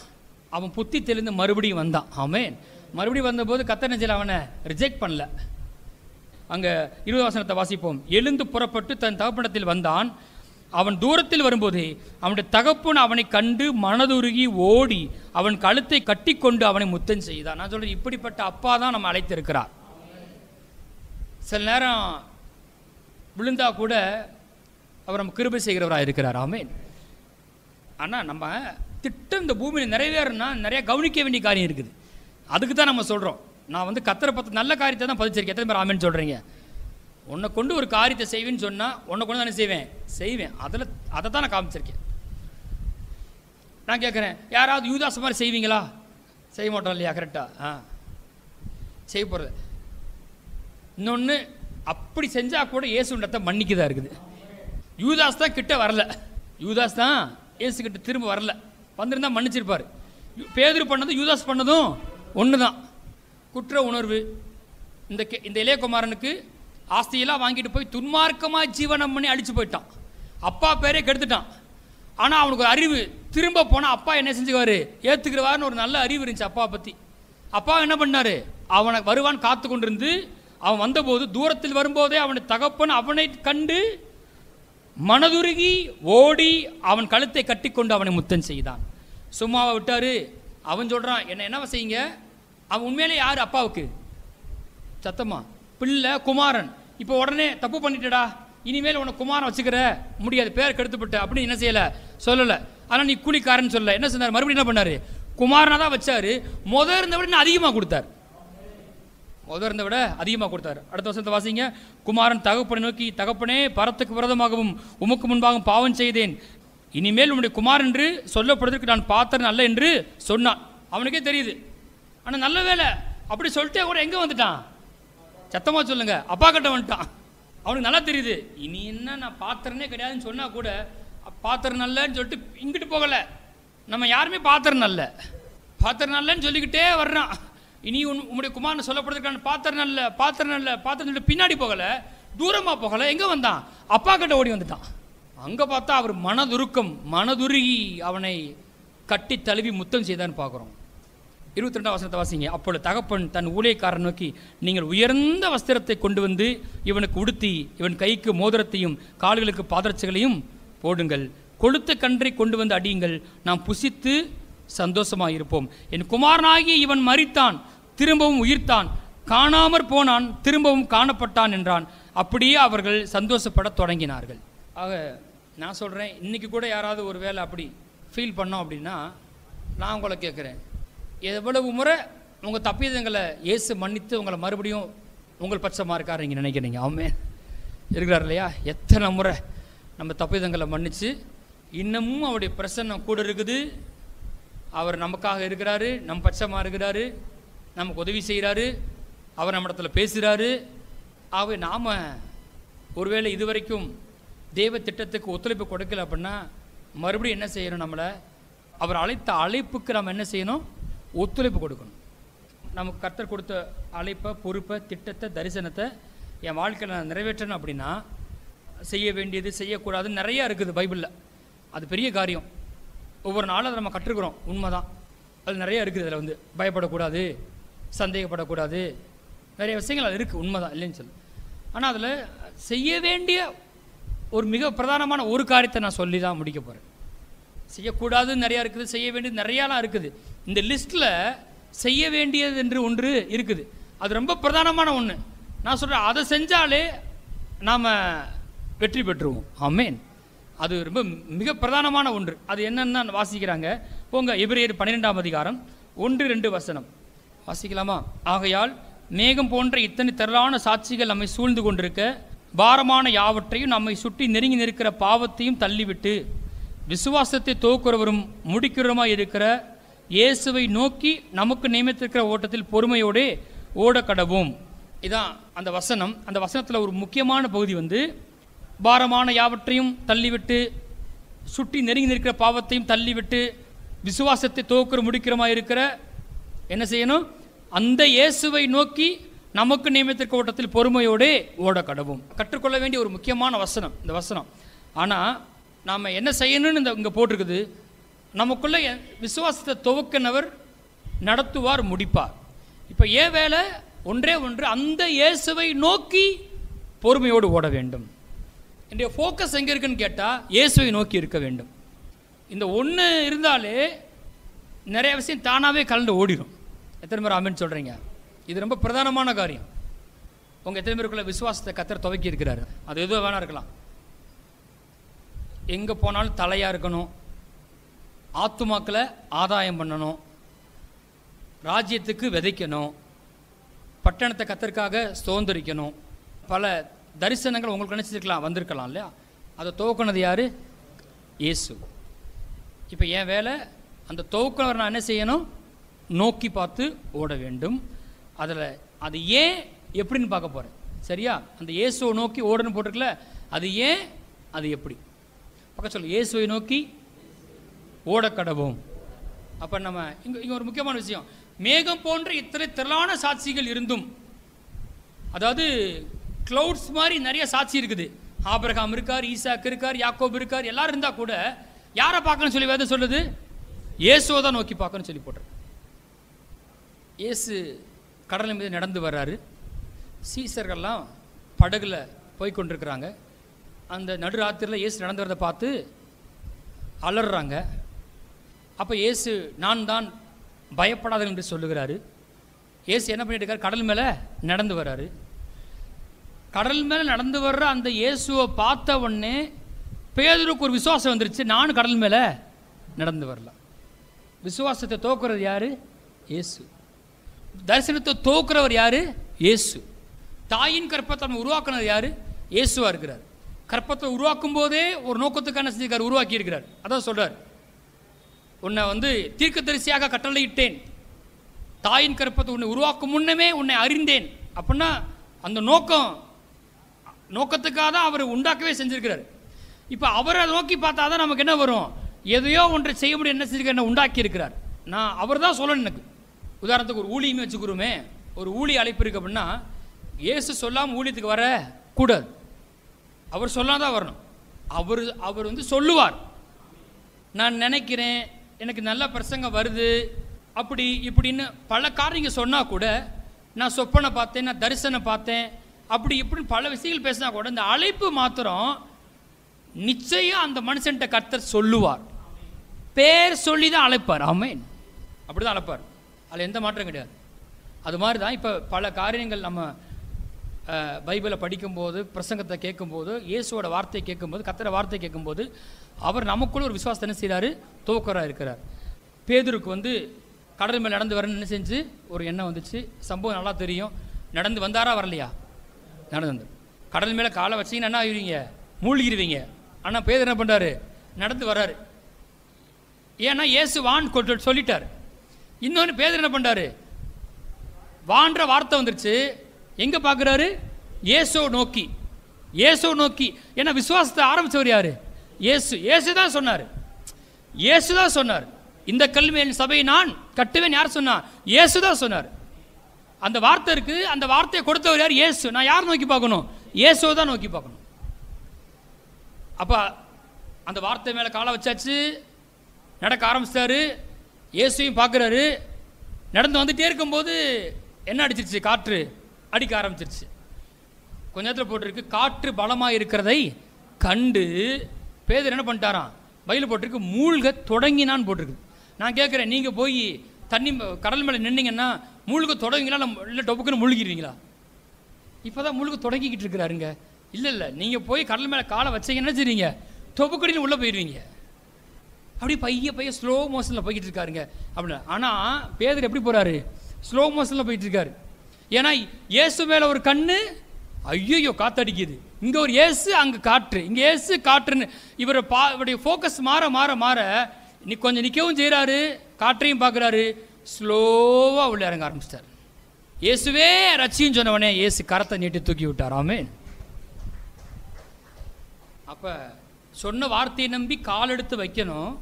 அவன் புத்தி தெளிந்து மறுபடியும் வந்தான். ஆமென். மறுபடியும் வந்தபோது கர்த்தர் நெஞ்சில் அவனை ரிஜெக்ட் பண்ணல. அங்கே 20 வசனத்தை வாசிப்போம். எழுந்து புறப்பட்டு தன் தகப்பனிடத்தில் வந்தான். அவன் தூரத்தில் வரும்போதே அவனுடைய தகப்பன் அவனை கண்டு மனதுருகி ஓடி அவன் கழுத்தை கட்டி கொண்டு அவனை முத்தம் செய்தான். நான் சொல்றேன், இப்படிப்பட்ட அப்பா தான் நம்ம அழைத்திருக்கிறார். சில நேரம் விழுந்தா கூட அவர் நம்ம கிருபை செய்கிறவராக இருக்கிறார். ஆமென். ஆனால் நம்ம திட்டம் இந்த பூமியில் நிறைவேறனா நிறைய கவனிக்க வேண்டிய காரியம் இருக்குது. அதுக்கு தான் நம்ம சொல்கிறோம். நான் கர்த்தரை பார்த்து நல்ல காரியத்தை தான் பதிச்சிருக்கேன். எத்தனை பேர் ஆமென்னு சொல்கிறீங்க? உன்னை கொண்டு ஒரு காரியத்தை செய்வேன்னு சொன்னால் உன்னை கொண்டு தானே செய்வேன். அதை தான் நான் காமிச்சிருக்கேன். நான் கேட்குறேன், யாராவது யூதாஸ் மாதிரி செய்வீங்களா? செய்ய மாட்டோம் இல்லையா? கரெக்டாக செய்ய போகிறது. இன்னொன்று, அப்படி செஞ்சால் கூட இயேசுன்றத்தை மன்னிக்குதா இருக்குது. யூதாஸ் தான் கிட்ட வரல. யூதாஸ் தான் இயேசுகிட்ட திரும்ப வரல, வந்திருந்தா மன்னிச்சிருப்பார். பேதுரு பண்ணதும் யூதாஸ் பண்ணதும் ஒன்று தான், குற்ற உணர்வு. இந்த இளையகுமாரனுக்கு ஆஸ்தியெல்லாம் வாங்கிட்டு போய் துன்மார்க்கமாக ஜீவனம் பண்ணி அடித்து போயிட்டான், அப்பா பேரே கெடுத்துட்டான். ஆனால் அவனுக்கு ஒரு அறிவு, திரும்ப போனால் அப்பா என்ன செஞ்சுக்குவார், ஏற்றுக்கிறவாருன்னு ஒரு நல்ல அறிவு இருந்துச்சு அப்பா பற்றி. அப்பா என்ன பண்ணார், அவனை வருவான் காத்து கொண்டிருந்து, அவன் வந்தபோது தூரத்தில் வரும்போதே அவனை தகப்பன் அவனை கண்டு மனதுருகி ஓடி அவன் கழுத்தை கட்டி கொண்டு அவனை முத்தம் செய்தான். சும்மாவை விட்டாரு. அவன் சொல்கிறான், என்னவா செய்யுங்க. அவன் உண்மையிலே யார் அப்பாவுக்கு? சத்தமா பிள்ளை, குமாரன். இப்போ உடனே தப்பு பண்ணிட்டடா, இனிமேல் உனக்கு குமாரன் வச்சுக்கிற முடியாது, பேர் கெடுத்துப்பட்ட அப்படின்னு என்ன செய்யலை, சொல்லலை. ஆனால் நீ கூலிக்காரன்னு சொல்ல. என்ன சொன்னார், மறுபடியும் என்ன பண்ணார், குமாரனாக தான் வச்சார். முதல் இருந்த விட இன்னும் அதிகமாக கொடுத்தார், முதல் இருந்த விட அதிகமாக கொடுத்தார். அடுத்த வருஷத்தை வாசிங்க. குமாரன் தகப்பனை நோக்கி, தகப்பனே, பரத்துக்கு விரதமாகவும் உமக்கு முன்பாகவும் பாவம் செய்தேன், இனிமேல் உன்னுடைய குமாரன் என்று சொல்லப்படுவதற்கு நான் பாத்திரன் அல்ல என்று சொன்னான். அவனுக்கே தெரியுது. ஆனால் நல்ல வேலை, அப்படி சொல்லிட்டே கூட எங்கே வந்துட்டான், சத்தமாக சொல்லுங்க, அப்பா கிட்ட வந்துட்டான். அவனுக்கு நல்லா தெரியுது, இனி என்ன நான் பாத்திரனே கிடையாதுன்னு சொன்னால் கூட பாத்திரம் நல்லன்னு சொல்லிட்டு இங்கிட்டு போகலை. நம்ம யாருமே பாத்திரம் நல்ல, பாத்திரம் நல்லன்னு சொல்லிக்கிட்டே வர்றான். இனி உங்களுடைய குமாரன் சொல்லப்படுறதுக்கான பாத்திரம் நல்ல, பாத்திரம் நல்ல, பாத்திரம் சொல்லிட்டு பின்னாடி போகலை, தூரமாக போகலை. எங்கே வந்தான், அப்பா கிட்ட ஓடி வந்துட்டான். அங்கே பார்த்தா அவர் மனதுருக்கம், மனதுருகி அவனை கட்டி தழுவி முத்தம் செய்தான்னு பார்க்குறோம். 22ஆம் வசனத்தை வாசிங்க. அப்பொழுது தகப்பன் தன் ஊழியக்காரன் நோக்கி, நீங்கள் உயர்ந்த வஸ்திரத்தை கொண்டு வந்து இவனுக்கு உடுத்தி இவன் கைக்கு மோதிரத்தையும் கால்களுக்கு பாதரட்சைகளையும் போடுங்கள், கொளுத்த கன்றை கொண்டு வந்து அடியுங்கள், நாம் புசித்து சந்தோஷமாக இருப்போம். என் குமாரனாகிய இவன் மரித்தான், திரும்பவும் உயிர்த்தான், காணாமற் போனான், திரும்பவும் காணப்பட்டான் என்றான். அப்படியே அவர்கள் சந்தோஷப்பட தொடங்கினார்கள். ஆக நான் சொல்கிறேன், இன்றைக்கி கூட யாராவது ஒரு வேளை அப்படி ஃபீல் பண்ணோம் அப்படின்னா, நான் உங்களை கேட்குறேன், எவ்வளவு முறை உங்கள் தப்பிதங்களை இயேசு மன்னித்து உங்களை மறுபடியும் உங்கள் பட்சமாக இருக்காரு நீங்கள் நினைக்கிறீங்க? அவமே இருக்கிறார் இல்லையா? எத்தனை முறை நம்ம தப்பிதங்களை மன்னித்து இன்னமும் அவருடைய பிரசன்னம் கூட இருக்குது. அவர் நமக்காக இருக்கிறாரு, நம் பட்சமாக இருக்கிறாரு, நமக்கு உதவி செய்கிறாரு, அவர் நம்ம இடத்துல பேசுகிறாரு. ஆகவே நாம் ஒருவேளை இதுவரைக்கும் தேவ திட்டத்துக்கு ஒத்துழைப்பு கொடுக்கல அப்படின்னா மறுபடியும் என்ன செய்யணும், நம்மளை அவர் அழைத்த அழைப்புக்கு நம்ம என்ன செய்யணும், ஒத்துழைப்பு கொடுக்கணும். நமக்கு கர்த்தர் கொடுத்த அழைப்பை, பொறுப்பை, திட்டத்தை, தரிசனத்தை என் வாழ்க்கையில் நான் நிறைவேற்றணும் அப்படின்னா செய்ய வேண்டியது, செய்யக்கூடாது நிறையா இருக்குது பைபிளில். அது பெரிய காரியம். ஒவ்வொரு நாளும் அதை நம்ம கற்றுக்கிறோம், உண்மைதான். அது நிறையா இருக்குது. அதில் வந்து பயப்படக்கூடாது, சந்தேகப்படக்கூடாது, நிறைய விஷயங்கள் அது இருக்குது, உண்மைதான், இல்லைன்னு சொல்லு. ஆனால் அதில் செய்ய வேண்டிய ஒரு மிக பிரதானமான ஒரு காரியத்தை நான் சொல்லி தான் முடிக்க போகிறேன். செய்யக்கூடாதுன்னு நிறையா இருக்குது, செய்ய வேண்டியது நிறையாலாம் இருக்குது. இந்த லிஸ்ட்டில் செய்ய வேண்டியது என்று ஒன்று இருக்குது, அது ரொம்ப பிரதானமான ஒன்று. நான் சொல்கிறேன், அதை செஞ்சாலே நாம் வெற்றி பெற்றுவோம். ஆமேன். அது ரொம்ப மிக பிரதானமான ஒன்று. அது என்னென்னு வாசிக்கிறாங்க போங்க. எபிரேயர் 12ஆம் அதிகாரம் 1-2 வசனம் வாசிக்கலாமா? ஆகையால் மேகம் போன்ற இத்தனை திரளான சாட்சிகள் நம்மை சூழ்ந்து கொண்டிருக்க, பாரமான யாவற்றையும் நம்மை சுற்றி நெருங்கி நிற்கிற பாவத்தையும் தள்ளிவிட்டு விசுவாசத்தை துவக்குறவரும் முடிக்கிறவருமாய் இருக்கிற இயேசுவை நோக்கி நமக்கு நியமித்திருக்கிற ஓட்டத்தில் பொறுமையோடு ஓட கடவோம். இதான் அந்த வசனம். அந்த வசனத்தில் ஒரு முக்கியமான பகுதி வந்து, பாரமான யாவற்றையும் தள்ளிவிட்டு, சுற்றி நெருங்கி நிற்கிற பாவத்தையும் தள்ளிவிட்டு, விசுவாசத்தை துவக்குற முடிக்கிறமாய் இருக்கிற என்ன செய்யணும், அந்த இயேசுவை நோக்கி நமக்கு நியமித்திருக்கிற ஓட்டத்தில் பொறுமையோடு ஓட கடவோம். கற்றுக்கொள்ள வேண்டிய ஒரு முக்கியமான வசனம் இந்த வசனம். ஆனால் நாம் என்ன செய்யணும்னு இங்கே போட்டிருக்குது, நமக்குள்ளே விசுவாசத்தை துவக்கினவர் நடத்துவார், முடிப்பார். இப்போ ஏன் வேலை? ஒன்றே ஒன்று, அந்த இயேசுவை நோக்கி பொறுமையோடு ஓட வேண்டும். என்னுடைய ஃபோக்கஸ் எங்கே இருக்குன்னு கேட்டால் இயேசுவை நோக்கி இருக்க வேண்டும். இந்த ஒன்று இருந்தாலே நிறைய விஷயம் தானாகவே கலந்து ஓடிடும். எத்தனை பேர் ஆமென் சொல்கிறீங்க? இது ரொம்ப பிரதானமான காரியம். உங்கள் எத்தனை பேருக்குள்ள விசுவாசத்தை கர்த்தர் துவக்கி இருக்கிறாரு? அது எதுவும் வேணா இருக்கலாம். எங்கே போனாலும் தலையாக இருக்கணும், ஆத்துமாக்களை ஆதாயம் பண்ணணும், ராஜ்யத்துக்கு விதைக்கணும், பட்டணத்தை கர்த்தருக்காக சுதந்திரிக்கணும். பல தரிசனங்கள் உங்களுக்கு நினச்சிருக்கலாம், வந்திருக்கலாம் இல்லையா? அதை துவக்கினது யார்? இயேசு. இப்போ என் வேலை, அந்த துவக்கினவர் நான் என்ன செய்யணும்? நோக்கி பார்த்து ஓட வேண்டும். அதில் அது ஏன் எப்படின்னு பார்க்க போகிறேன். சரியா? அந்த இயேசுவை நோக்கி ஓடணும் போட்டிருக்கல, அது ஏன், அது எப்படி. பக்கம் சொல்லு, இயேசுவை நோக்கி ஓடக்கடவோம். அப்போ நம்ம இங்கே ஒரு முக்கியமான விஷயம், மேகம் போன்ற இத்தனை திரளான சாட்சிகள் இருந்தும், அதாவது கிளவுட்ஸ் மாதிரி நிறைய சாட்சி இருக்குது. ஆபிரகாம் இருக்கார், ஈசாக்கு இருக்கார், யாக்கோபு இருக்கார், எல்லாரும் இருந்தால் கூட யாரை பார்க்கணும்னு சொல்லி வேதம் சொல்லுது? இயேசுவை தான் நோக்கி பார்க்கணும்னு சொல்லி போடுற. இயேசு கடல் மீது நடந்து வர்றாரு. சீசர்கள்லாம் படகுல போய் கொண்டிருக்கிறாங்க. அந்த நடுராத்திரியில் இயேசு நடந்து வரதை பார்த்து அலறாங்க. அப்போ இயேசு நான் தான், பயப்படாத என்று சொல்லுகிறாரு. இயேசு என்ன பண்ணிட்டு இருக்காரு? கடல் மேலே நடந்து வர்றாரு. கடல் மேலே நடந்து வர்ற அந்த இயேசுவை பார்த்த உடனே பேதுருக்கு ஒரு விசுவாசம் வந்துருச்சு, நானும் கடல் மேலே நடந்து வரலாம். விசுவாசத்தை தோக்குறது யாரு? இயேசு. தரிசனத்தை தோக்குறவர் யாரு? இயேசு. தாயின் கற்பத்தை உருவாக்குனது யாரு? இயேசுவா இருக்கிறார். கற்பத்தை உருவாக்கும் போதே ஒரு நோக்கத்துக்கான செஞ்சிருக்கார், உருவாக்கி இருக்கிறார். அதான் சொல்றார், உன்னை தீர்க்கதரிசியாக கட்டளையிட்டேன், தாயின் கற்பத்தை உன்னை உருவாக்கும் முன்னமே உன்னை அறிந்தேன். அப்படின்னா அந்த நோக்கத்துக்காக தான் அவர் உண்டாக்கவே செஞ்சிருக்கிறார். இப்போ அவரை நோக்கி பார்த்தா தான் நமக்கு என்ன வரும்? எதையோ ஒன்றை செய்ய முடியும், என்ன செஞ்சிருக்கார்? என்ன உண்டாக்கி இருக்கிறார். நான் அவர் தான் சொல்லணும். எனக்கு உதாரணத்துக்கு ஒரு ஊழியமே வச்சுக்கிறோமே, ஒரு ஊழிய அழைப்பு இருக்கு அப்படின்னா இயேசு சொல்லாமல் ஊழியத்துக்கு வரக்கூடாது, அவர் சொல்லாதான் வரணும். அவர் சொல்லுவார், நான் நினைக்கிறேன், எனக்கு நல்ல பிரசங்கம் வருது, அப்படி இப்படின்னு பல காரியங்கள் சொன்னால் கூட, நான் சொப்பனை பார்த்தேன், நான் தரிசனம் பார்த்தேன், அப்படி இப்படின்னு பல விஷயங்கள் பேசினா கூட இந்த அழைப்பு மாத்திரம் நிச்சயம் அந்த மனுஷன்ட்ட கர்த்தர் சொல்லுவார். பேர் சொல்லி தான் அழைப்பார். ஆமென். அப்படி தான் அழைப்பார். அதில் எந்த மாற்றம் கிடையாது. அது மாதிரி தான் இப்போ பல காரியங்கள் நம்ம பைபிளை படிக்கும்போது, பிரசங்கத்தை கேட்கும்போது, இயேசுவோட வார்த்தையை கேட்கும்போது, கர்த்தரோட வார்த்தையை கேட்கும்போது அவர் நமக்குள்ள ஒரு விசுவாசத்தை என்ன செய்கிறாரு? தோக்கராக இருக்கிறார். பேதுருக்கு கடல் மேல் நடந்து வரணும்னு என்ன செஞ்சு ஒரு எண்ணம் வந்துச்சு. சம்பவம் நல்லா தெரியும். நடந்து வந்தாரா வரலையா? நடந்து கடல் மேலே காலை வச்சிங்கன்னா என்ன ஆகிடுவீங்க? மூழ்கிடுவீங்க. ஆனால் பேதுரு என்ன பண்ணுறாரு? நடந்து வர்றாரு. ஏன்னா இயேசு வான் சொல்லிட்டார். இன்னொன்று பேதுரு என்ன பண்ணுறாரு? வான்ற வார்த்தை வந்துருச்சு. எங்கே பார்க்குறாரு? இயேசுவை நோக்கி. இயேசுவை நோக்கி. ஏன்னா விசுவாசத்தை ஆரம்பித்தவர் யார்? இயேசு. இயேசு தான் சொன்னார். இயேசு தான் சொன்னார், இந்த கல்வியின் சபையை நான் கட்டுவேன். யார் சொன்னார்? இயேசு தான் சொன்னார். அந்த வார்த்தை இருக்கு. அந்த வார்த்தையை கொடுத்தவர் யார்? இயேசு. நான் யார் நோக்கி பார்க்கணும்? இயேசுவை தான் நோக்கி பார்க்கணும். அப்போ அந்த வார்த்தை மேலே காலை வச்சாச்சு. நடக்க ஆரம்பிச்சிட்டாரு. இயேசுவையும் பார்க்குறாரு. நடந்து வந்துட்டே இருக்கும்போது என்ன அடிச்சிருச்சு? காற்று அடிக்க ஆரம்பிச்சிருச்சு. கொஞ்ச நேரத்தில் போட்டிருக்கு, காற்று பலமாக இருக்கிறதை கண்டு பேதுரு என்ன பண்ணிட்டாராம்? பைபிள் போட்டிருக்கு, மூழ்க தொடங்கினான்னு போட்டிருக்கு. நான் கேட்குறேன், நீங்கள் போய் தண்ணி கடல் மேலே நின்னீங்கன்னா மூழ்க தொடங்கிங்களா இல்லை டொப்புக்குன்னு முழுகிடுவீங்களா? இப்போ தான் முழுக தொடங்கிக்கிட்டு இருக்கிறாருங்க. இல்லை, நீங்கள் போய் கடல் மேலே காலை வச்சீங்கன்னா என்ன செய்றீங்க? தொப்புக்கடியில் உள்ளே போயிடுவீங்க. அப்படி பைய ஸ்லோ மோஷனில் போய்கிட்டு இருக்காருங்க அப்படின்னா. ஆனால் பேதுரு எப்படி போகிறாரு? ஸ்லோ மோஷனில் போயிட்டு இருக்காரு. ஏன்னா இயேசு மேலே ஒரு கண்ணு, ஐயோ காத்தடிக்குது. இங்கே ஒரு இயேசு, அங்கே காற்று, இங்கே இயேசு காற்றுன்னு இவருடைய ஃபோக்கஸ் மாற மாற மாற கொஞ்சம் நிற்கவும் செய்கிறாரு, காற்றையும் பார்க்குறாரு. ஸ்லோவாக உள்ள இறங்க ஆரம்பிச்சிட்டார். இயேசுவே ரட்சின்னு சொன்னவனே இயேசு கரத்தை நீட்டி தூக்கி விட்டார். ஆமென். அப்போ சொன்ன வார்த்தையை நம்பி கால் எடுத்து வைக்கணும்.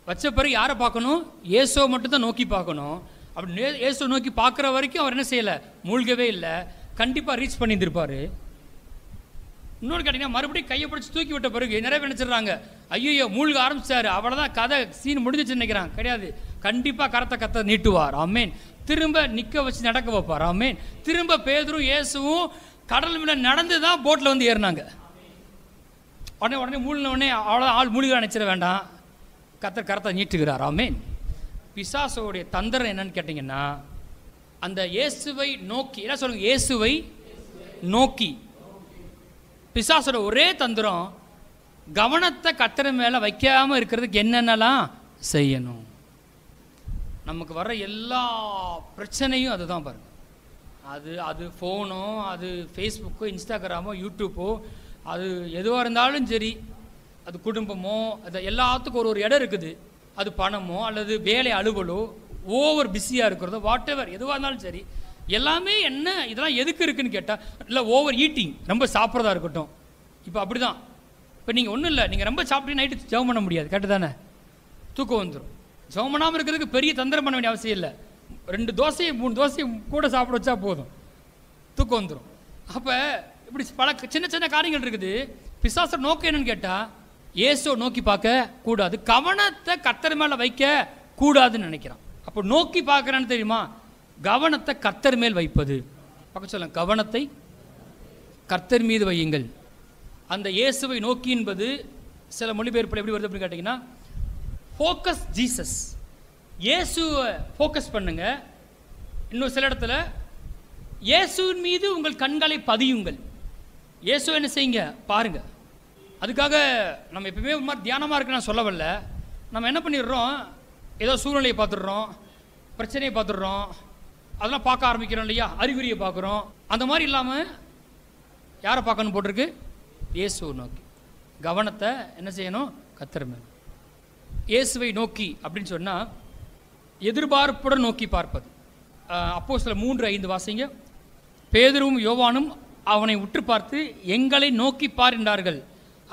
வச்ச பிறகு யாரை பார்க்கணும்? இயேசுவை மட்டும்தான் நோக்கி பார்க்கணும். அப்படி இயேசுவை நோக்கி பார்க்குற வரைக்கும் அவர் என்ன செய்யலை? மூழ்கவே இல்லை. கண்டிப்பாக ரீச் பண்ணியிருந்திருப்பார். இன்னொன்று கேட்டிங்கன்னா, மறுபடியும் கையை பிடிச்சி தூக்கி விட்ட பிறகு நிறைய பேர் நினச்சிடுறாங்க, ஐயோ மூழ்க ஆரம்பிச்சாரு, அவ்வளோதான் கதை சீன் முடிஞ்சிச்சுன்னு நினைக்கிறான். கிடையாது. கண்டிப்பாக கரத்தை நீட்டுவார். ஆமென். திரும்ப நிற்க வச்சு நடக்க வைப்பார். ஆமென். திரும்ப பேதுரும் இயேசுவும் கடல் மேலே நடந்து தான் போட்டில் ஏறினாங்க. உடனே மூழ்கினவுடனே அவ்வளோதான், ஆள் மூழ்க நினச்சிட வேண்டாம், கரத்தை நீட்டுகிறார். ஆமென். பிசாசோடைய தந்திரம் என்னன்னு கேட்டிங்கன்னா, அந்த இயேசுவை நோக்கி, என்ன சொல்லுங்க? இயேசுவை நோக்கி. பிசாசோட ஒரே தந்திரம் கவனத்தை கர்த்தர் மேலே வைக்காமல் இருக்கிறதுக்கு என்னென்னலாம் செய்யணும். நமக்கு வர்ற எல்லா பிரச்சனையும் அதுதான் பாருங்க. அது ஃபோனோ, அது ஃபேஸ்புக்கோ, இன்ஸ்டாகிராமோ, யூடியூப்போ, அது எதுவாக இருந்தாலும் சரி, அது குடும்பமோ, அது எல்லாத்துக்கும் ஒரு இடம் இருக்குது. அது பணமோ அல்லது வேலை அலுவலோ, ஓவர் பிஸியாக இருக்கிறதோ, வாட் எவர் எதுவாக இருந்தாலும் சரி, எல்லாமே என்ன இதெல்லாம் எதுக்கு இருக்குன்னு கேட்டால், இல்லை ஓவர் ஈட்டிங், ரொம்ப சாப்பிட்றதா இருக்கட்டும். இப்போ அப்படி தான். இப்போ நீங்கள் ஒன்றும் இல்லை, நீங்கள் ரொம்ப சாப்பிட்டு நைட்டு ஜெபம் பண்ண முடியாது, கரெக்டு தானே? தூக்கம் வந்துடும். ஜெபம் பண்ணாமல் இருக்கிறதுக்கு பெரிய தந்திரம் பண்ண வேண்டிய அவசியம் இல்லை. 2 தோசையை 3 தோசையை கூட சாப்பிட வச்சா போதும், தூக்கம் வந்துடும். அப்போ இப்படி பல சின்ன சின்ன காரியங்கள் இருக்குது. பிசாசோட நோக்கம் என்னன்னு கேட்டால், இயேசுவை நோக்கி பார்க்க கூடாது, கவனத்தை கர்த்தர் மேலே வைக்க கூடாதுன்னு நினைக்கிறான். அப்போ நோக்கி பார்க்குறான்னு தெரியுமா? கவனத்தை கர்த்தர் மேல் வைப்பது. பக்கம் சொல்ல, கவனத்தை கர்த்தர் மீது வையுங்கள். அந்த இயேசுவை நோக்கி என்பது சில மொழிபெயர்ப்பில் எப்படி வருது அப்படின்னு கேட்டிங்கன்னா, ஃபோக்கஸ் ஜீசஸ், இயேசுவை ஃபோக்கஸ் பண்ணுங்க. இன்னும் சில இடத்துல இயேசுவின் மீது உங்கள் கண்களை பதியுங்கள். இயேசு என்ன செய்யுங்க பாருங்க. அதுக்காக நம்ம எப்பவுமே ஒரு மாதிரி தியானமாக இருக்கு நான் சொல்ல வரல. நம்ம என்ன பண்ணிடுறோம், ஏதோ சூழ்நிலையை பார்த்துடுறோம், பிரச்சனையை பார்த்துடுறோம், அதெல்லாம் பார்க்க ஆரம்பிக்கிறோம் இல்லையா, அறிகுறியை பார்க்குறோம். அந்த மாதிரி இல்லாமல் யாரை பார்க்கணும் போட்டிருக்கு? இயேசுவை நோக்கி கவனத்தை என்ன செய்யணும்? கர்த்தர் மேல். இயேசுவை நோக்கி அப்படின்னு சொன்னால் எதிர்பார்ப்புடன் நோக்கி பார்ப்பது. அப்போஸ்தலர் 3:5 வாசிங்க. பேதுருவும் யோவானும் அவனை உற்று பார்த்து, எங்களை நோக்கி பார் என்றார்கள்.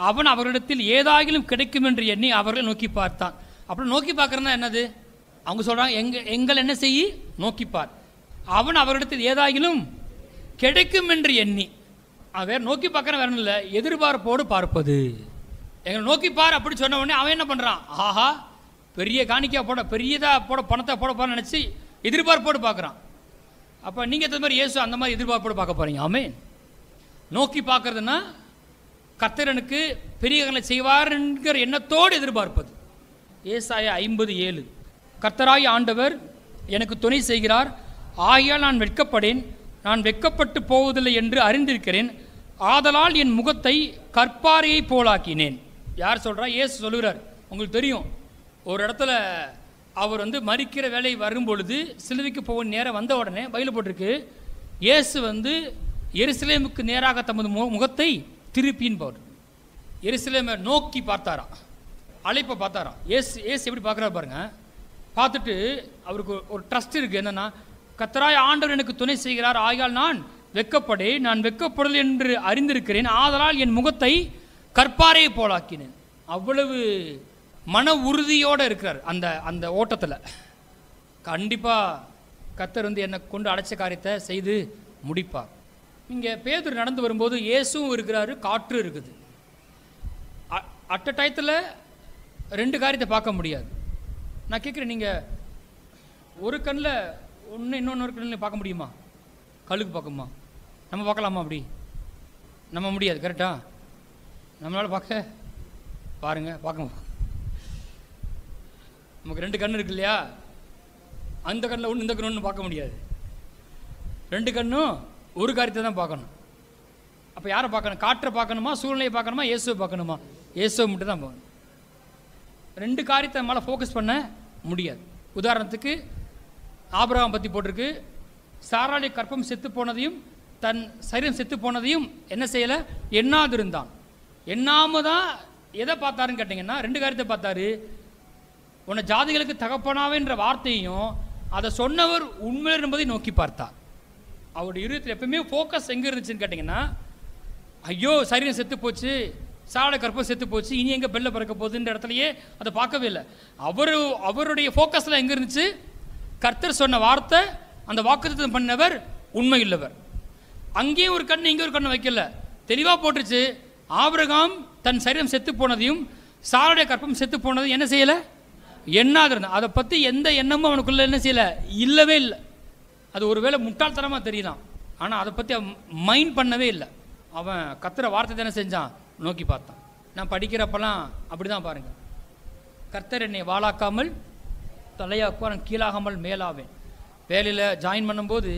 அவன் அவர்களிடத்தில் ஏதாகிலும் கிடைக்கும் என்று எண்ணி அவர்களை நோக்கி பார்த்தான். அப்புறம் நோக்கி பார்க்குறதுனா என்னது? அவங்க சொல்கிறாங்க, எங்கள் என்ன செய்யி நோக்கிப்பார். அவன் அவரிடத்தில் ஏதாகிலும் கிடைக்கும் என்று எண்ணி. வேறு நோக்கி பார்க்குற வேற இல்லை, எதிர்பார்ப்போடு பார்ப்பது. எங்களை நோக்கிப்பார் அப்படி சொன்ன உடனே அவன் என்ன பண்ணுறான்? ஆஹா, பெரிய காணிக்கா போட, பெரியதாக போட, பணத்தை போட போகிறன்னு நினச்சி எதிர்பார்ப்போடு பார்க்குறான். அப்போ நீங்கள் இந்த மாதிரி இயேசு அந்த மாதிரி எதிர்பார்ப்போடு பார்க்க போகிறீங்க. ஆமென். நோக்கி பார்க்கறதுன்னா கர்த்தரனுக்கு பெரியவர்களை செய்வார் என்கிற எண்ணத்தோடு எதிர்பார்ப்பது. ஏசாயா 50:7, கர்த்தராய் ஆண்டவர் எனக்கு துணை செய்கிறார், ஆகையால் நான் வெட்கப்படேன், நான் வெட்கப்பட்டு போவதில்லை என்று அறிந்திருக்கிறேன், ஆதலால் என் முகத்தை கற்பாறையை போலாக்கினேன். யார் சொல்கிறா? இயேசு சொல்லுகிறார். உங்களுக்கு தெரியும், ஒரு இடத்துல அவர் மரிக்கிற வேலை வரும்பொழுது சிலுவைக்கு போக நேரம் வந்த உடனே பைபிள் போட்டிருக்கு, இயேசு எருசலேமுக்கு நேராக தமது முகத்தை திருப்பின்னு போடு. எருசலேமை நோக்கி பார்த்தாராம், அழைப்பை பார்த்தாராம். ஏசு எப்படி பார்க்குறாரு பாருங்க. பார்த்துட்டு அவருக்கு ஒரு ட்ரஸ்ட் இருக்குது. என்னென்னா, கர்த்தராய் ஆண்டவர் எனக்கு துணை செய்கிறார், ஆகையால் நான் வெட்கப்படேன், நான் வெட்கப்படல் என்று அறிந்திருக்கிறேன், ஆதலால் என் முகத்தை கற்பாறையை போலாக்கினேன். அவ்வளவு மன உறுதியோடு இருக்கிறார் அந்த ஓட்டத்தில். கண்டிப்பாக கர்த்தர் என்னை கொண்டு அடைச்ச காரியத்தை செய்து முடிப்பார். இங்கே பேதுரு நடந்து வரும்போது இயேசுவும் இருக்கிறாரு, காற்று இருக்குது. அட்ட டயத்தில் 2 காரியத்தை பார்க்க முடியாது. நான் கேட்குறேன், நீங்கள் ஒரு கண்ணில் ஒன்று இன்னொன்று கண்ணில் பார்க்க முடியுமா? கழுகு பார்க்குமா? நம்ம பார்க்கலாமா? அப்படி நம்ம முடியாது, கரெக்டா? நம்மளால் பார்க்க நமக்கு 2 கண்ணு இருக்கு இல்லையா? அந்த கண்ணில் ஒன்று இந்த கண்ணு ஒன்று பார்க்க முடியாது. 2 கண்ணும் ஒரு காரியத்தை தான் பார்க்கணும். அப்போ யாரை பார்க்கணும்? காற்றை பார்க்கணுமா, சூழ்நிலையை பார்க்கணுமா, இயேசுவை பார்க்கணுமா? இயேசுவை மட்டும் தான் பார்க்கணும். 2 காரியத்தை நம்மளால் ஃபோக்கஸ் பண்ண முடியாது. உதாரணத்துக்கு ஆபிரகாம் பற்றி போட்டிருக்கு, சாராளுடைய கற்பம் செத்து போனதையும் தன் சரீரம் செத்து போனதையும் என்ன செய்யலை? எண்ணாதிருந்தான். எண்ணாம தான் எதை பார்த்தாருன்னு கேட்டிங்கன்னா 2 காரியத்தை பார்த்தாரு. உன்னை ஜாதிகளுக்கு தகப்பனாவேன்ற வார்த்தையும் அதை சொன்னவர் உண்மையில என்பதை நோக்கி பார்த்தார். அவருடைய இருதயத்தில் எப்பவுமே ஃபோக்கஸ் எங்கே இருந்துச்சுன்னு கேட்டிங்கன்னா, ஐயோ சரீரம் செத்து போச்சு, சாலை கற்பம் செத்து போச்சு, இனி எங்கே பெல்ல பிறக்க போகுதுன்ற இடத்துலையே அதை பார்க்கவே இல்லை. அவருடைய ஃபோக்கஸில் எங்கே இருந்துச்சு? கர்த்தர் சொன்ன வார்த்தை, அந்த வாக்குத்தத்தம் பண்ணவர் உண்மை இல்லவர். அங்கேயும் ஒரு கண்ணு இங்கே ஒரு கண்ணு வைக்கல, தெளிவாக போட்டுருச்சு. ஆபிரகாம் தன் சரீரம் செத்து போனதையும் சாருடைய கற்பம் செத்து போனதையும் என்ன செய்யலை? எண்ணாதிருந்தான். அதை பற்றி எந்த எண்ணமும் அவனுக்குள்ள என்ன செய்யலை? இல்லவே இல்லை. அது ஒருவேளை முட்டாள்தனமாக தெரியலாம், ஆனால் அதை பற்றி அவன் மைண்ட் பண்ணவே இல்லை. அவன் கர்த்தரை வார்த்தை தானே செஞ்சான், நோக்கி பார்த்தான். நான் படிக்கிறப்பெல்லாம் அப்படி தான் பாருங்கள். கர்த்தர் என்னை வாளாக்காமல் தலையாக்குவார், நான் கீழாகாமல் மேலாவேன். வேலையில் ஜாயின் பண்ணும்போது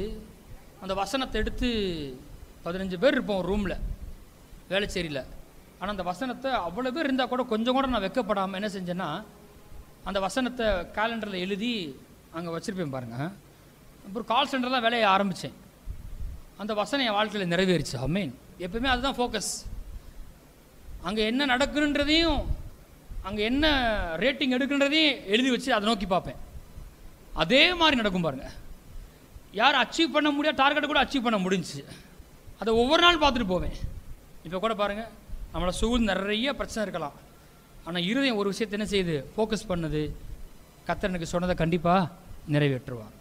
அந்த வசனத்தை எடுத்து 15 பேர் இருப்போம் ஒரு ரூமில், வேலைச்சேரியில். ஆனால் அந்த வசனத்தை அவ்வளோ பேர் இருந்தால் கூட கொஞ்சம் கூட நான் வெக்கப்படாமல் என்ன செஞ்சேன்னா, அந்த வசனத்தை கேலண்டரில் எழுதி அங்கே வச்சுருப்பேன் பாருங்கள். அப்புறம் கால் சென்டர் தான் வேலையை ஆரம்பித்தேன். அந்த வசனம் என் வாழ்க்கையில் நிறைவேறிச்சு. ஆமென். எப்பவுமே அதுதான் ஃபோக்கஸ். அங்கே என்ன நடக்குன்றதையும் அங்கே என்ன ரேட்டிங் எடுக்குன்றதையும் எழுதி வச்சு அதை நோக்கி பார்ப்பேன். அதே மாதிரி நடக்கும் பாருங்கள். யார் அச்சீவ் பண்ண முடியாது டார்கெட்டை கூட அச்சீவ் பண்ண முடிஞ்சிச்சு. அதை ஒவ்வொரு நாள் பார்த்துட்டு போவேன். இப்போ கூட பாருங்கள், நம்மளை சூழ்ந்து நிறைய பிரச்சனை இருக்கலாம், ஆனால் இருதயம் ஒரு விஷயத்தை என்ன செய்யுது, ஃபோக்கஸ் பண்ணுது. கர்த்தர் எனக்கு சொன்னதை கண்டிப்பாக நிறைவேற்றுவார்.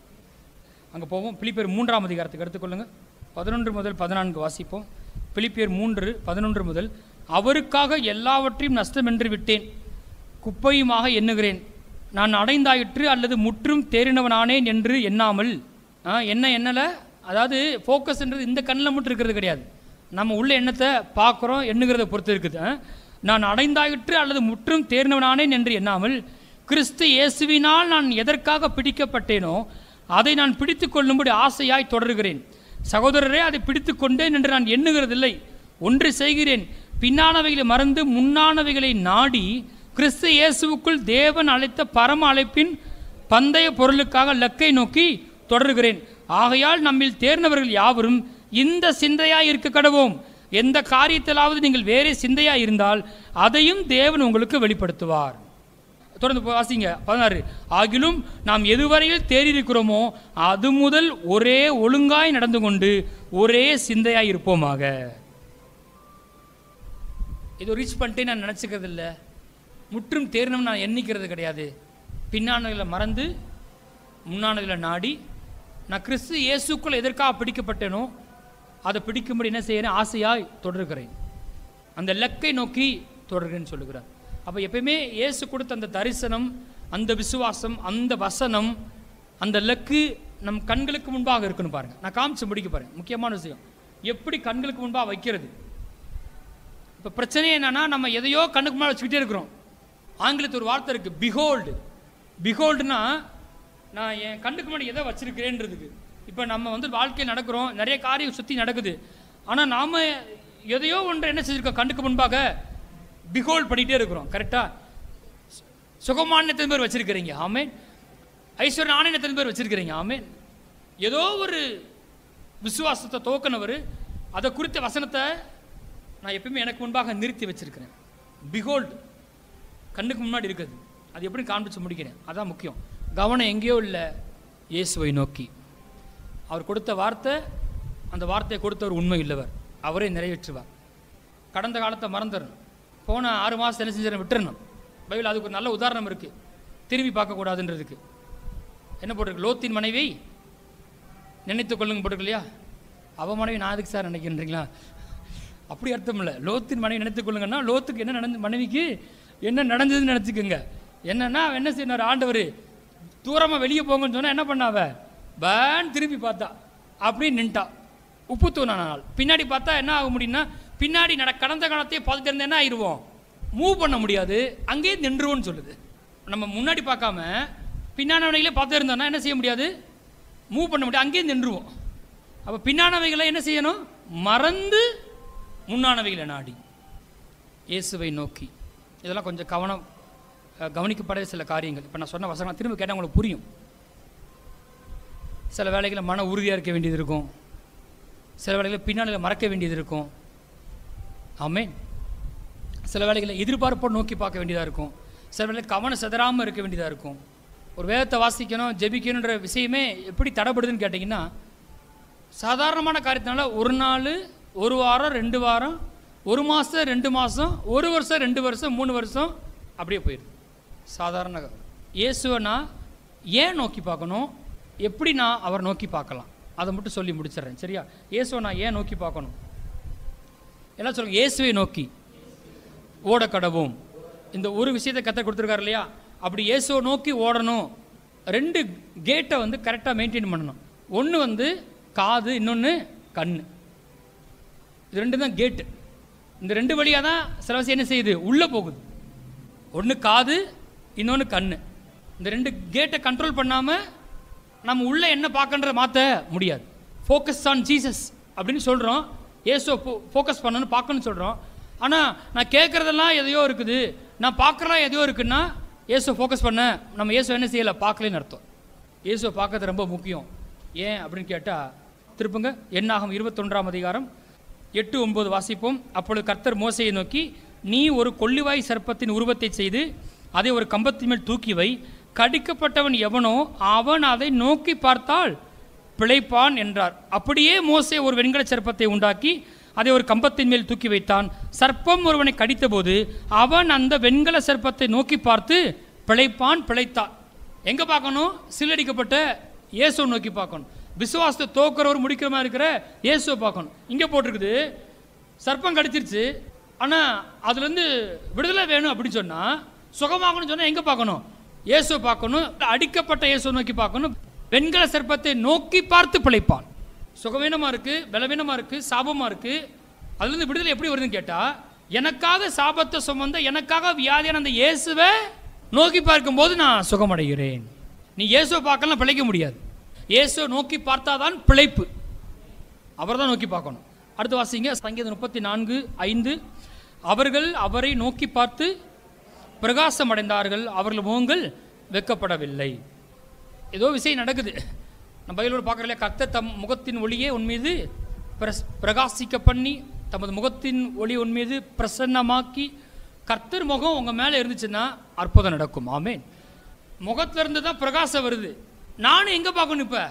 அங்கே போவோம். பிலிப்பியர் 3ஆம் அதிகாரத்துக்கு எடுத்துக்கொள்ளுங்கள். 11 முதல் 14 வாசிப்போம். பிலிப்பியர் 3:11 முதல். அவருக்காக எல்லாவற்றையும் நஷ்டமென்று விட்டேன், குப்பையுமாக எண்ணுகிறேன். நான் அடைந்தாயிற்று அல்லது முற்றும் தேறினவனானேன் என்று எண்ணாமல். எண்ணலை, அதாவது ஃபோக்கஸ்ன்றது இந்த கண்ணில் மட்டும் இருக்கிறது கிடையாது, நம்ம உள்ள எண்ணத்தை பார்க்குறோம், எண்ணுகிறத பொறுத்து இருக்குது. நான் அடைந்தாயிற்று அல்லது முற்றும் தேறினவனானேன் என்று எண்ணாமல், கிறிஸ்து இயேசுவினால் நான் எதற்காக பிடிக்கப்பட்டேனோ அதை நான் பிடித்து கொள்ளும்படி ஆசையாய் தொடர்கிறேன். சகோதரரே, அதை பிடித்து கொண்டேன் என்று நான் எண்ணுகிறதில்லை. ஒன்று செய்கிறேன், பின்னானவைகளை மறந்து முன்னானவைகளை நாடி கிறிஸ்து இயேசுவுக்குள் தேவன் அழைத்த பரம அழைப்பின் பந்தய பொருளுக்காக லக்கை நோக்கி தொடர்கிறேன். ஆகையால் நம்மில் தேர்ந்தவர்கள் யாவரும் இந்த சிந்தையாய் இருக்க கடவோம். எந்த காரியத்திலாவது நீங்கள் வேறே சிந்தையாய் இருந்தால் அதையும் தேவன் உங்களுக்கு வெளிப்படுத்துவார். தொடர்ந்து வாசிங்க 16. ஆகிலும் நாம் எதுவரையில் தேறியிருக்கிறோமோ அது முதல் ஒரே ஒழுங்காய் நடந்து கொண்டு ஒரே சிந்தையாய் இருப்போமாக. இது ரீச் பண்ணிட்டு நான் நினச்சிக்கிறது இல்லை, முற்றும் தேறினவன் நான் எண்ணிக்கிறது கிடையாது. பின்னானவர்களை மறந்து முன்னானவர்களை நாடி நான் கிறிஸ்து இயேசுக்குள் எதற்காக பிடிக்கப்பட்டேனோ அதை பிடிக்கும்படி என்ன செய்கிறேன், ஆசையாய் தொடர்கிறேன். அந்த லக்கை நோக்கி தொடர்கிறேன்னு சொல்லுகிறார். அப்போ எப்பயுமே இயேசு கொடுத்த அந்த தரிசனம், அந்த விசுவாசம், அந்த வசனம், அந்த லக்கு நம் கண்களுக்கு முன்பாக இருக்குன்னு பாருங்கள். நான் காமிச்சு முடிக்க பாருங்க. முக்கியமான விஷயம், எப்படி கண்களுக்கு முன்பாக வைக்கிறது. இப்போ பிரச்சனை என்னன்னா, நம்ம எதையோ கண்ணுக்கு முன்னாடி வச்சுக்கிட்டே இருக்கிறோம். ஆங்கிலத்தில் ஒரு வார்த்தை இருக்குது, பிஹோல்டு. பிஹோல்டுனா நான் என் கண்ணுக்கு முன்னாடி எதை வச்சிருக்கிறேன்றதுக்கு. இப்போ நம்ம வாழ்க்கையில் நடக்கிறோம், நிறைய காரியம் சுற்றி நடக்குது, ஆனால் நாம் எதையோ ஒன்று என்ன செஞ்சுருக்கோம், கண்ணுக்கு முன்பாக பிஹோல்ட் பண்ணிகிட்டே இருக்கிறோம். கரெக்டாக சுகமான எத்தனை பேர் வச்சுருக்கிறீங்க, ஆமேன். ஐஸ்வர்ய ஆனந்த எத்தனை பேர் வச்சுருக்கிறீங்க, ஆமேன். ஏதோ ஒரு விசுவாசத்தை தோக்கனவர், அதை குறித்த வசனத்தை நான் எப்பயுமே எனக்கு முன்பாக நிறுத்தி வச்சுருக்கிறேன். பிஹோல்டு கண்ணுக்கு முன்னாடி இருக்குது, அது எப்படி காண்பிச்சு முடிக்கிறேன், அதான் முக்கியம். கவனம் எங்கேயோ இல்லை, இயேசுவை நோக்கி. அவர் கொடுத்த வார்த்தை, அந்த வார்த்தையை கொடுத்தவர் உண்மை இல்லவர், அவரே நிறைவேற்றுவார். கடந்த காலத்தை மறந்துடணும், போன 6 மாதம் என்ன செஞ்சு விட்டுறணும். பைபிள் அதுக்கு ஒரு நல்ல உதாரணம் இருக்குது, திரும்பி பார்க்கக்கூடாதுன்றதுக்கு. என்ன போட்டிருக்கு, லோத்தின் மனைவி நினைத்து கொள்ளுங்க போட்டிருக்கு இல்லையா. அவன் மனைவி நான் அதுக்கு சார் நினைக்கிறீங்களா, அப்படி அர்த்தம் இல்லை. லோத்தின் மனைவி நினைத்து கொள்ளுங்கன்னா லோத்துக்கு என்ன நடந்து, மனைவிக்கு என்ன நடந்ததுன்னு நினச்சிக்கோங்க. என்னன்னா என்ன செய்யணும், ஆண்டவர் தூரமாக வெளியே போங்கன்னு சொன்னால் என்ன பண்ணாவ, பேன் திரும்பி பார்த்தா அப்படியே நின்ட்டா, உப்பு தூணானால். பின்னாடி பார்த்தா என்ன ஆக முடியும்னா, பின்னாடி கடந்த காலத்தையே பார்த்துட்டு இருந்தா என்ன ஆயிடுவோம், மூவ் பண்ண முடியாது, அங்கேயே நின்றுவோன்னு சொல்லுது. நம்ம முன்னாடி பார்க்காம பின்னானவைகளே பார்த்து இருந்தோம்னா என்ன செய்ய முடியாது, மூவ் பண்ண முடியாது, அங்கேயே நின்றுவோம். அப்போ பின்னானவைகளை என்ன செய்யணும், மறந்து முன்னானவைகளை நாடி இயேசுவை நோக்கி. இதெல்லாம் கொஞ்சம் கவனிக்கப்பட சில காரியங்கள். இப்போ நான் சொன்ன வசனம் திரும்ப கேட்டால் உங்களுக்கு புரியும். சில வேளைகளில் மன உறுதியாக இருக்க வேண்டியது இருக்கும், சில வேளைகளில் பின்னாளில் மறக்க வேண்டியது இருக்கும், ஆமென். சில வேளைகளில் எதிர்பார்ப்போடு நோக்கி பார்க்க வேண்டியதாக இருக்கும், சில வேளைகளில் கவனம் செதறாமல் இருக்க வேண்டியதாக இருக்கும். ஒரு வேதத்தை வாசிக்கணும், ஜெபிக்கணுன்ற விஷயமே எப்படி தடைப்படுதுன்னு கேட்டிங்கன்னா, சாதாரணமான காரியத்தினால ஒரு நாள், ஒரு வாரம், 2 வாரம், 1 மாதம், 2 மாதம், 1 வருஷம், 2 வருஷம், 3 வருஷம் அப்படியே போயிடுது. சாதாரண இயேசுவை நான் ஏன் நோக்கி பார்க்கணும், எப்படி நான் அவர் நோக்கி பார்க்கலாம், அதை மட்டும் சொல்லி முடிச்சிடுறேன், சரியா. இயேசுவை நான் ஏன் நோக்கி பார்க்கணும், எல்லாம் சொல்லுங்கள். இயேசுவை நோக்கி ஓட கடவோம். இந்த ஒரு விஷயத்தை கற்றுக் கொடுத்துருக்காரு இல்லையா, அப்படி இயேசுவை நோக்கி ஓடணும். 2 கேட்டை கரெக்டாக மெயின்டைன் பண்ணணும். ஒன்று காது, இன்னொன்று கண். இது 2 தான் கேட்டு. இந்த 2 வழியாக தான் சில விஷயம் என்ன செய்யுது, உள்ளே போகுது. ஒன்று காது, இன்னொன்று கண். இந்த 2 கேட்டை கண்ட்ரோல் பண்ணாமல் நம்ம உள்ளே என்ன பார்க்கன்றத மாற்ற முடியாது. ஃபோக்கஸ் ஆன் ஜீசஸ் அப்படின்னு சொல்கிறோம், இயேசுவை ஃபோக்கஸ் பண்ணணும்னு பார்க்கணும்னு சொல்கிறோம். ஆனால் நான் கேட்குறதெல்லாம் எதையோ இருக்குது, நான் பார்க்குறலாம் எதையோ இருக்குன்னா இயேசுவை ஃபோக்கஸ் பண்ண நம்ம இயேசுவை என்ன செய்யலை, பார்க்கலன்னு அர்த்தம். இயேசுவை பார்க்கறது ரொம்ப முக்கியம். ஏன் அப்படின்னு கேட்டால், திருப்புங்க என்னாகும் 21ஆம் அதிகாரம் 8-9 வாசிப்போம். அப்பொழுது கர்த்தர் மோசையை நோக்கி, நீ ஒரு கொள்ளிவாய் சர்ப்பத்தின் உருவத்தை செய்து அதை ஒரு கம்பத்தின் மேல் தூக்கி வை, கடிக்கப்பட்டவன் எவனோ அவன் அதை நோக்கி பார்த்தால் பிழைப்பான் என்றார். அப்படியே மோசே ஒரு வெண்கல சர்ப்பத்தை உண்டாக்கி அதை ஒரு கம்பத்தின் மேல் தூக்கி வைத்தான். சர்ப்பம் ஒருவனை கடித்தபோது அவன் அந்த வெண்கல சர்ப்பத்தை நோக்கி பார்த்து பிழைப்பான், பிழைத்தான். எங்கே பார்க்கணும்? சில்லடிக்கப்பட்ட இயேசுவை நோக்கி பார்க்கணும். விசுவாசத்தை தோக்கிறவர் முடிக்கிற மாதிரி இருக்கிற இயேசுவை பார்க்கணும். இங்கே போட்டிருக்குது சர்ப்பம் கடிச்சிருச்சு, ஆனால் அதுலேருந்து விடுதலை வேணும் அப்படின்னு சொன்னால், சுகமாகணும்னு சொன்னால் எங்கே பார்க்கணும்? இயேசுவை பார்க்கணும். அடிக்கப்பட்ட இயேசுவை நோக்கி பார்க்கணும். வெண்கல சர்ப்பத்தை நோக்கி பார்த்து பிழைப்பான். சுகவீனமாக இருக்குது, பலவீனமாக இருக்குது, சாபமாக இருக்குது. அதுலேருந்து விடுதலை எப்படி வருதுன்னு கேட்டால், எனக்காக சாபத்தை சுமந்த, எனக்காக வியாதியான அந்த இயேசுவை நோக்கி பார்க்கும்போது நான் சுகமடைகிறேன். நீ இயேசுவை பார்க்கலாம் பிழைக்க முடியாது. இயேசுவை நோக்கி பார்த்தாதான் பிழைப்பு. அவர் தான் நோக்கி பார்க்கணும். அடுத்து வாசிங்க, சங்கீதம் 34:5. அவர்கள் அவரை நோக்கி பார்த்து பிரகாசம் அடைந்தார்கள், அவர்கள் முகங்கள் வெட்கப்படவில்லை. ஏதோ விஷயம் நடக்குது. நம்ம பைபிளோட பார்க்குறோம் இல்லையா, கர்த்தர் தம் முகத்தின் ஒளியே உன் மீது பிரகாசிக்க பண்ணி, தமது முகத்தின் ஒளி உன் மீது பிரசன்னமாக்கி. கர்த்தர் முகம் உங்கள் மேலே இருந்துச்சுன்னா அற்புதம் நடக்கும். ஆமேன். முகத்திலிருந்து தான் பிரகாசம் வருது. நானும் எங்கே பார்க்கணும்? இப்போ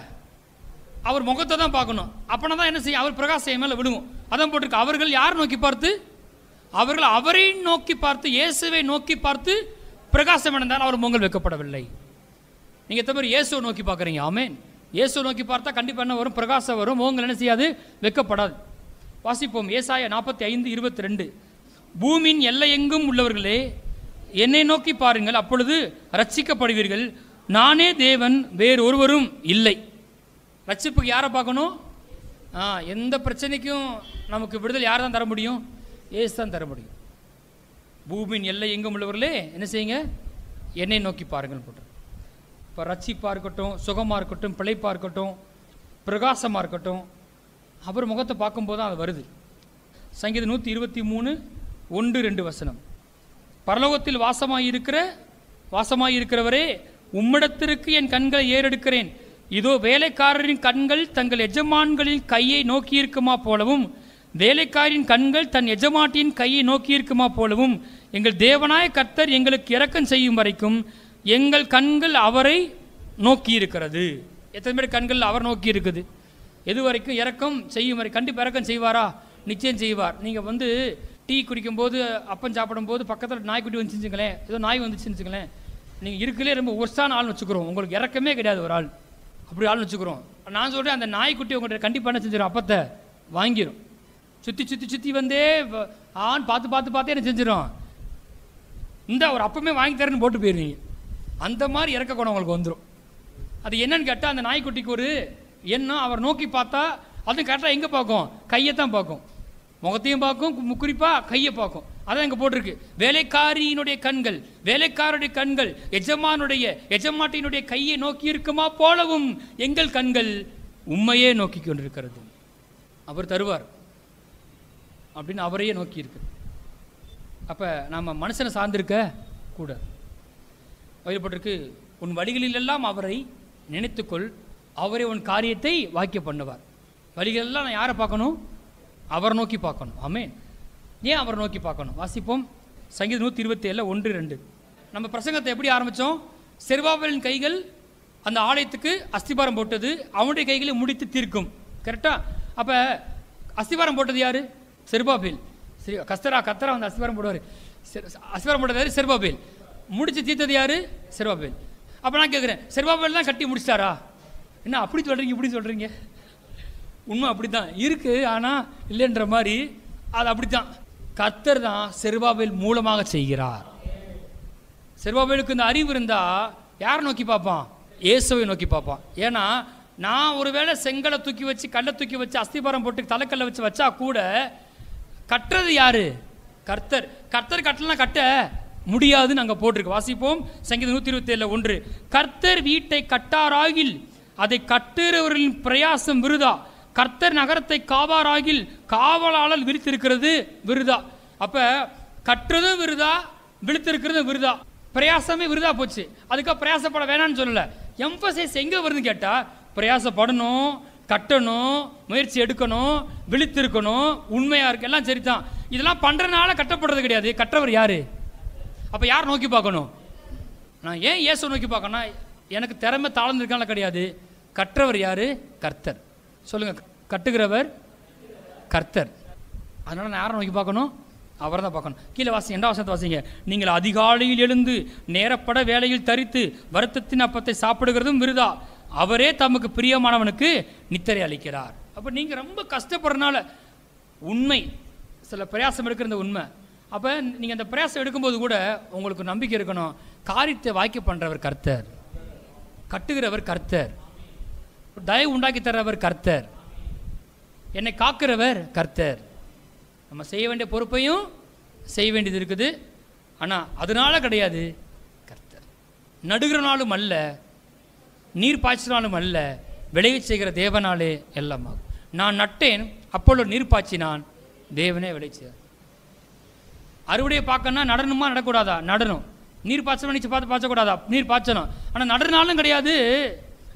அவர் முகத்தை தான் பார்க்கணும். அப்போனா தான் என்ன செய்யும்? அவர் பிரகாசம் என் மேலே விடுவோம். அதான் போட்டிருக்கு, அவர்கள் யார் நோக்கி பார்த்து? அவர்கள் அவரை நோக்கி பார்த்து, இயேசுவை நோக்கி பார்த்து பிரகாசம் அடைந்தால் அவர் முகங்கள் வைக்கப்படவில்லை. நீங்கள் எத்தனை பேர் இயேசுவை நோக்கி பார்க்குறீங்க? ஆமேன். இயேசுவை நோக்கி பார்த்தா கண்டிப்பாக என்ன வரும்? பிரகாசம் வரும். முகங்கள் என்ன செய்யாது? வைக்கப்படாது. வாசிப்போம், ஏசாயா 45:22. பூமியின் எல்லையெங்கும் உள்ளவர்களே என்னை நோக்கி பாருங்கள், அப்பொழுது ரட்சிக்கப்படுவீர்கள். நானே தேவன், வேறு ஒருவரும் இல்லை. ரட்சிப்புக்கு யாரை பார்க்கணும்? எந்த பிரச்சனைக்கும் நமக்கு விடுதலை யார் தான் தர முடியும்? ஏசு தான் தர முடியும். பூமியின் எல்லை எங்கும் உள்ளவர்களே என்ன செய்யுங்க? என்னை நோக்கி பாருங்கள் போட்டு. இப்போ ரட்சிப்பாக இருக்கட்டும், சுகமாக இருக்கட்டும், பிழைப்பாக இருக்கட்டும், பிரகாசமாக இருக்கட்டும், அவர் முகத்தை பார்க்கும்போது தான் அது வருது. சங்கீதம் 123:1-2 பரலோகத்தில் வாசமாயிருக்கிறவரே, உம்மிடத்திற்கு என் கண்களை ஏறெடுக்கிறேன். இதோ வேலைக்காரரின் கண்கள் தங்கள் எஜமான்களின் கையை நோக்கியிருக்குமா போலவும், வேலைக்காரின் கண்கள் தன் எஜமாட்டியின் கையை நோக்கியிருக்குமா போலவும், எங்கள் தேவனாய கர்த்தர் எங்களுக்கு இரக்கம் செய்யும் வரைக்கும் எங்கள் கண்கள் அவரை நோக்கி இருக்கிறது. எத்தனை பேர் கண்கள் அவர் நோக்கி இருக்குது? எது வரைக்கும்? இரக்கம் செய்யும் வரை. கண்டிப்பாக இரக்கம் செய்வாரா? நிச்சயம் செய்வார். நீங்கள் டீ குடிக்கும்போது, அப்பம் சாப்பிடும்போது பக்கத்தில் நாய்க்குட்டி வந்துச்சுங்களேன், ஏதோ நாய் வந்துச்சுன்னு வச்சுங்களேன், நீங்கள் இருக்கலே ரொம்ப ஒர்ஸ்டான ஆள்னு வச்சுக்கிறோம். உங்களுக்கு இறக்கமே கிடையாது ஒரு ஆள், அப்படி ஆள்னு வச்சுக்கிறோம். நான் சொல்கிறேன், அந்த நாய்க்குட்டி உங்கள்கிட்ட கண்டிப்பாக என்ன செஞ்சிடும்? அப்பத்தை வாங்கிடும். சுற்றி வந்தே ஆண் பார்த்தே என்ன செஞ்சிடும்? இந்த ஒரு அப்பமே வாங்கி தரேன்னு போட்டு போயிடுவீங்க. அந்த மாதிரி இறக்க குணம் உங்களுக்கு வந்துடும். அது என்னன்னு கேட்டால், அந்த நாய்க்குட்டிக்கு ஒரு எண்ணம், அவர் நோக்கி பார்த்தா அதுவும் கரெக்டாக எங்கே பார்க்கும்? கையை தான் பார்க்கும். முகத்தையும் பார்க்கும், குறிப்பாக கையை பார்க்கும். அதான் இங்கே போட்டிருக்கு, வேலைக்காரியினுடைய கண்கள், வேலைக்காரருடைய கண்கள் எஜமாட்டியினுடைய கையை நோக்கி இருக்குமா போலவும் எங்கள் கண்கள் உண்மையே நோக்கி கொண்டிருக்கிறது. அவர் தருவார் அப்படின்னு அவரையே நோக்கி இருக்கு. அப்போ நம்ம மனுஷனை சார்ந்திருக்க கூட வழிபட்டிருக்கு, உன் வழிகளிலெல்லாம் அவரை நினைத்துக்கொள், அவரே உன் காரியத்தை வாக்கிய பண்ணுவார். வழிகளெல்லாம் நான் யாரை பார்க்கணும்? அவரை நோக்கி பார்க்கணும். ஆமேன். ஏன் அவரை நோக்கி பார்க்கணும்? வாசிப்போம், சங்கீதம் 127:1-2. நம்ம பிரசங்கத்தை எப்படி ஆரம்பித்தோம்? செருபாபேலின் கைகள் அந்த ஆலயத்துக்கு அஸ்திபாரம் போட்டது, அவனுடைய கைகளை முடித்து தீர்க்கும். கரெக்டாக? அப்போ அஸ்திபாரம் போட்டது யார்? செருபாபேல். சரி, கத்தரா வந்து அஸ்திபாரம் போடுவார். அஸ்திபாரம் போட்டது யார்? செருபாபேல். முடிச்சு தீர்த்தது யார்? செருபாபேல். அப்போ நான் கேட்குறேன், செருபாபேல் தான் கட்டி முடிச்சிட்டாரா? என்ன அப்படி சொல்கிறீங்க, இப்படி சொல்கிறீங்க? உண்மை அப்படி தான் இருக்குது, ஆனால் இல்லைன்ற மாதிரி அது அப்படி தான். கர்த்தர் தான் செருபாபேல் மூலமாக செய்கிறார். செருபாபேலுக்கு இந்த அறிவு இருந்தால் யாரை நோக்கி பார்ப்பான்? இயேசுவை நோக்கி பார்ப்பான். ஏன்னா நான் ஒருவேளை செங்கலை தூக்கி வச்சு, கல்லை தூக்கி வச்சு, அஸ்திபாரம் போட்டு தலைக்கல்லை வச்சா கூட கட்டுறது யாரு? கர்த்தர். கர்த்தர் கட்டலாம் கட்ட முடியாதுன்னு அங்கே போட்டிருக்கு. வாசிப்போம், சங்கீதம் 127:1. கர்த்தர் வீட்டை கட்டாராகில் அதை கட்டுறவர்களின் பிரயாசம் விருதா, கர்த்தர் நகரத்தை காவாராகில் காவலாளர் விழித்திருக்கிறது விருதா. அப்போ கட்டுறதும் விருதா, விழித்திருக்கிறதும் விருதா, பிரயாசமே விருதா போச்சு. அதுக்காக பிரயாசப்பட வேணான்னு சொல்லலை. எம்பசைஸ் எங்கே வருதுன்னு கேட்டால், பிரயாசப்படணும், கட்டணும், முயற்சி எடுக்கணும், விழித்திருக்கணும், உண்மையாக இருக்கு, எல்லாம் சரி தான். இதெல்லாம் பண்ணுறதுனால கட்டப்படுறது கிடையாது. கற்றவர் யார்? அப்போ யார் நோக்கி பார்க்கணும்? நான் ஏன் இயேசு நோக்கி பார்க்கணும்? எனக்கு திறமை தாழ்ந்திருக்கான கிடையாது. கற்றவர் யார்? கர்த்தர். சொல்லுங்கள், கட்டுகிறவர் கர்த்தர். அதனால் நான் யாரை நோக்கி பார்க்கணும்? அவரை தான் பார்க்கணும். கீழே வாசிங்க, 2ஆம் வசனத்தை வாசிங்க. நீங்கள் அதிகாலையில் எழுந்து நேரப்பட வேளையில் தரித்து வருத்தத்தின் அப்பத்தை சாப்பிடுகிறதும் விருதா, அவரே தமக்கு பிரியமானவனுக்கு நித்திரை அளிக்கிறார். அப்போ நீங்கள் ரொம்ப கஷ்டப்படுறதுனால உண்மை, சில பிரயாசம் எடுக்கிற இந்த உண்மை. அப்போ நீங்கள் அந்த பிரயாசம் எடுக்கும்போது கூட உங்களுக்கு நம்பிக்கை இருக்கணும், காரியத்தை வாய்க்க பண்ணுறவர் கர்த்தர், கட்டுகிறவர் கர்த்தர், தயவு உண்டாக்கி தர்றவர் கர்த்தர், என்னை காக்கிறவர் கர்த்தர். நம்ம செய்ய வேண்டிய பொறுப்பையும் செய்ய வேண்டியது இருக்குது. ஆனால் அதனால கிடையாது, கர்த்தர் நடுகிறனாலும் அல்ல, நீர் பாய்ச்சினாலும் அல்ல, விளைய செய்கிற தேவனாலே எல்லாமாகும். நான் நட்டேன், அப்பொழுது நீர் பாய்ச்சினான், தேவனே விளைச்சார். அறுவடையை பார்க்கணும்னா நடணுமா நடக்கூடாதா? நடணும். நீர் பாய்ச்சணும் நினச்சி பார்த்து பாய்ச்சக்கூடாதா? நீர் பாய்ச்சணும். ஆனால் நடனாலும் கிடையாது,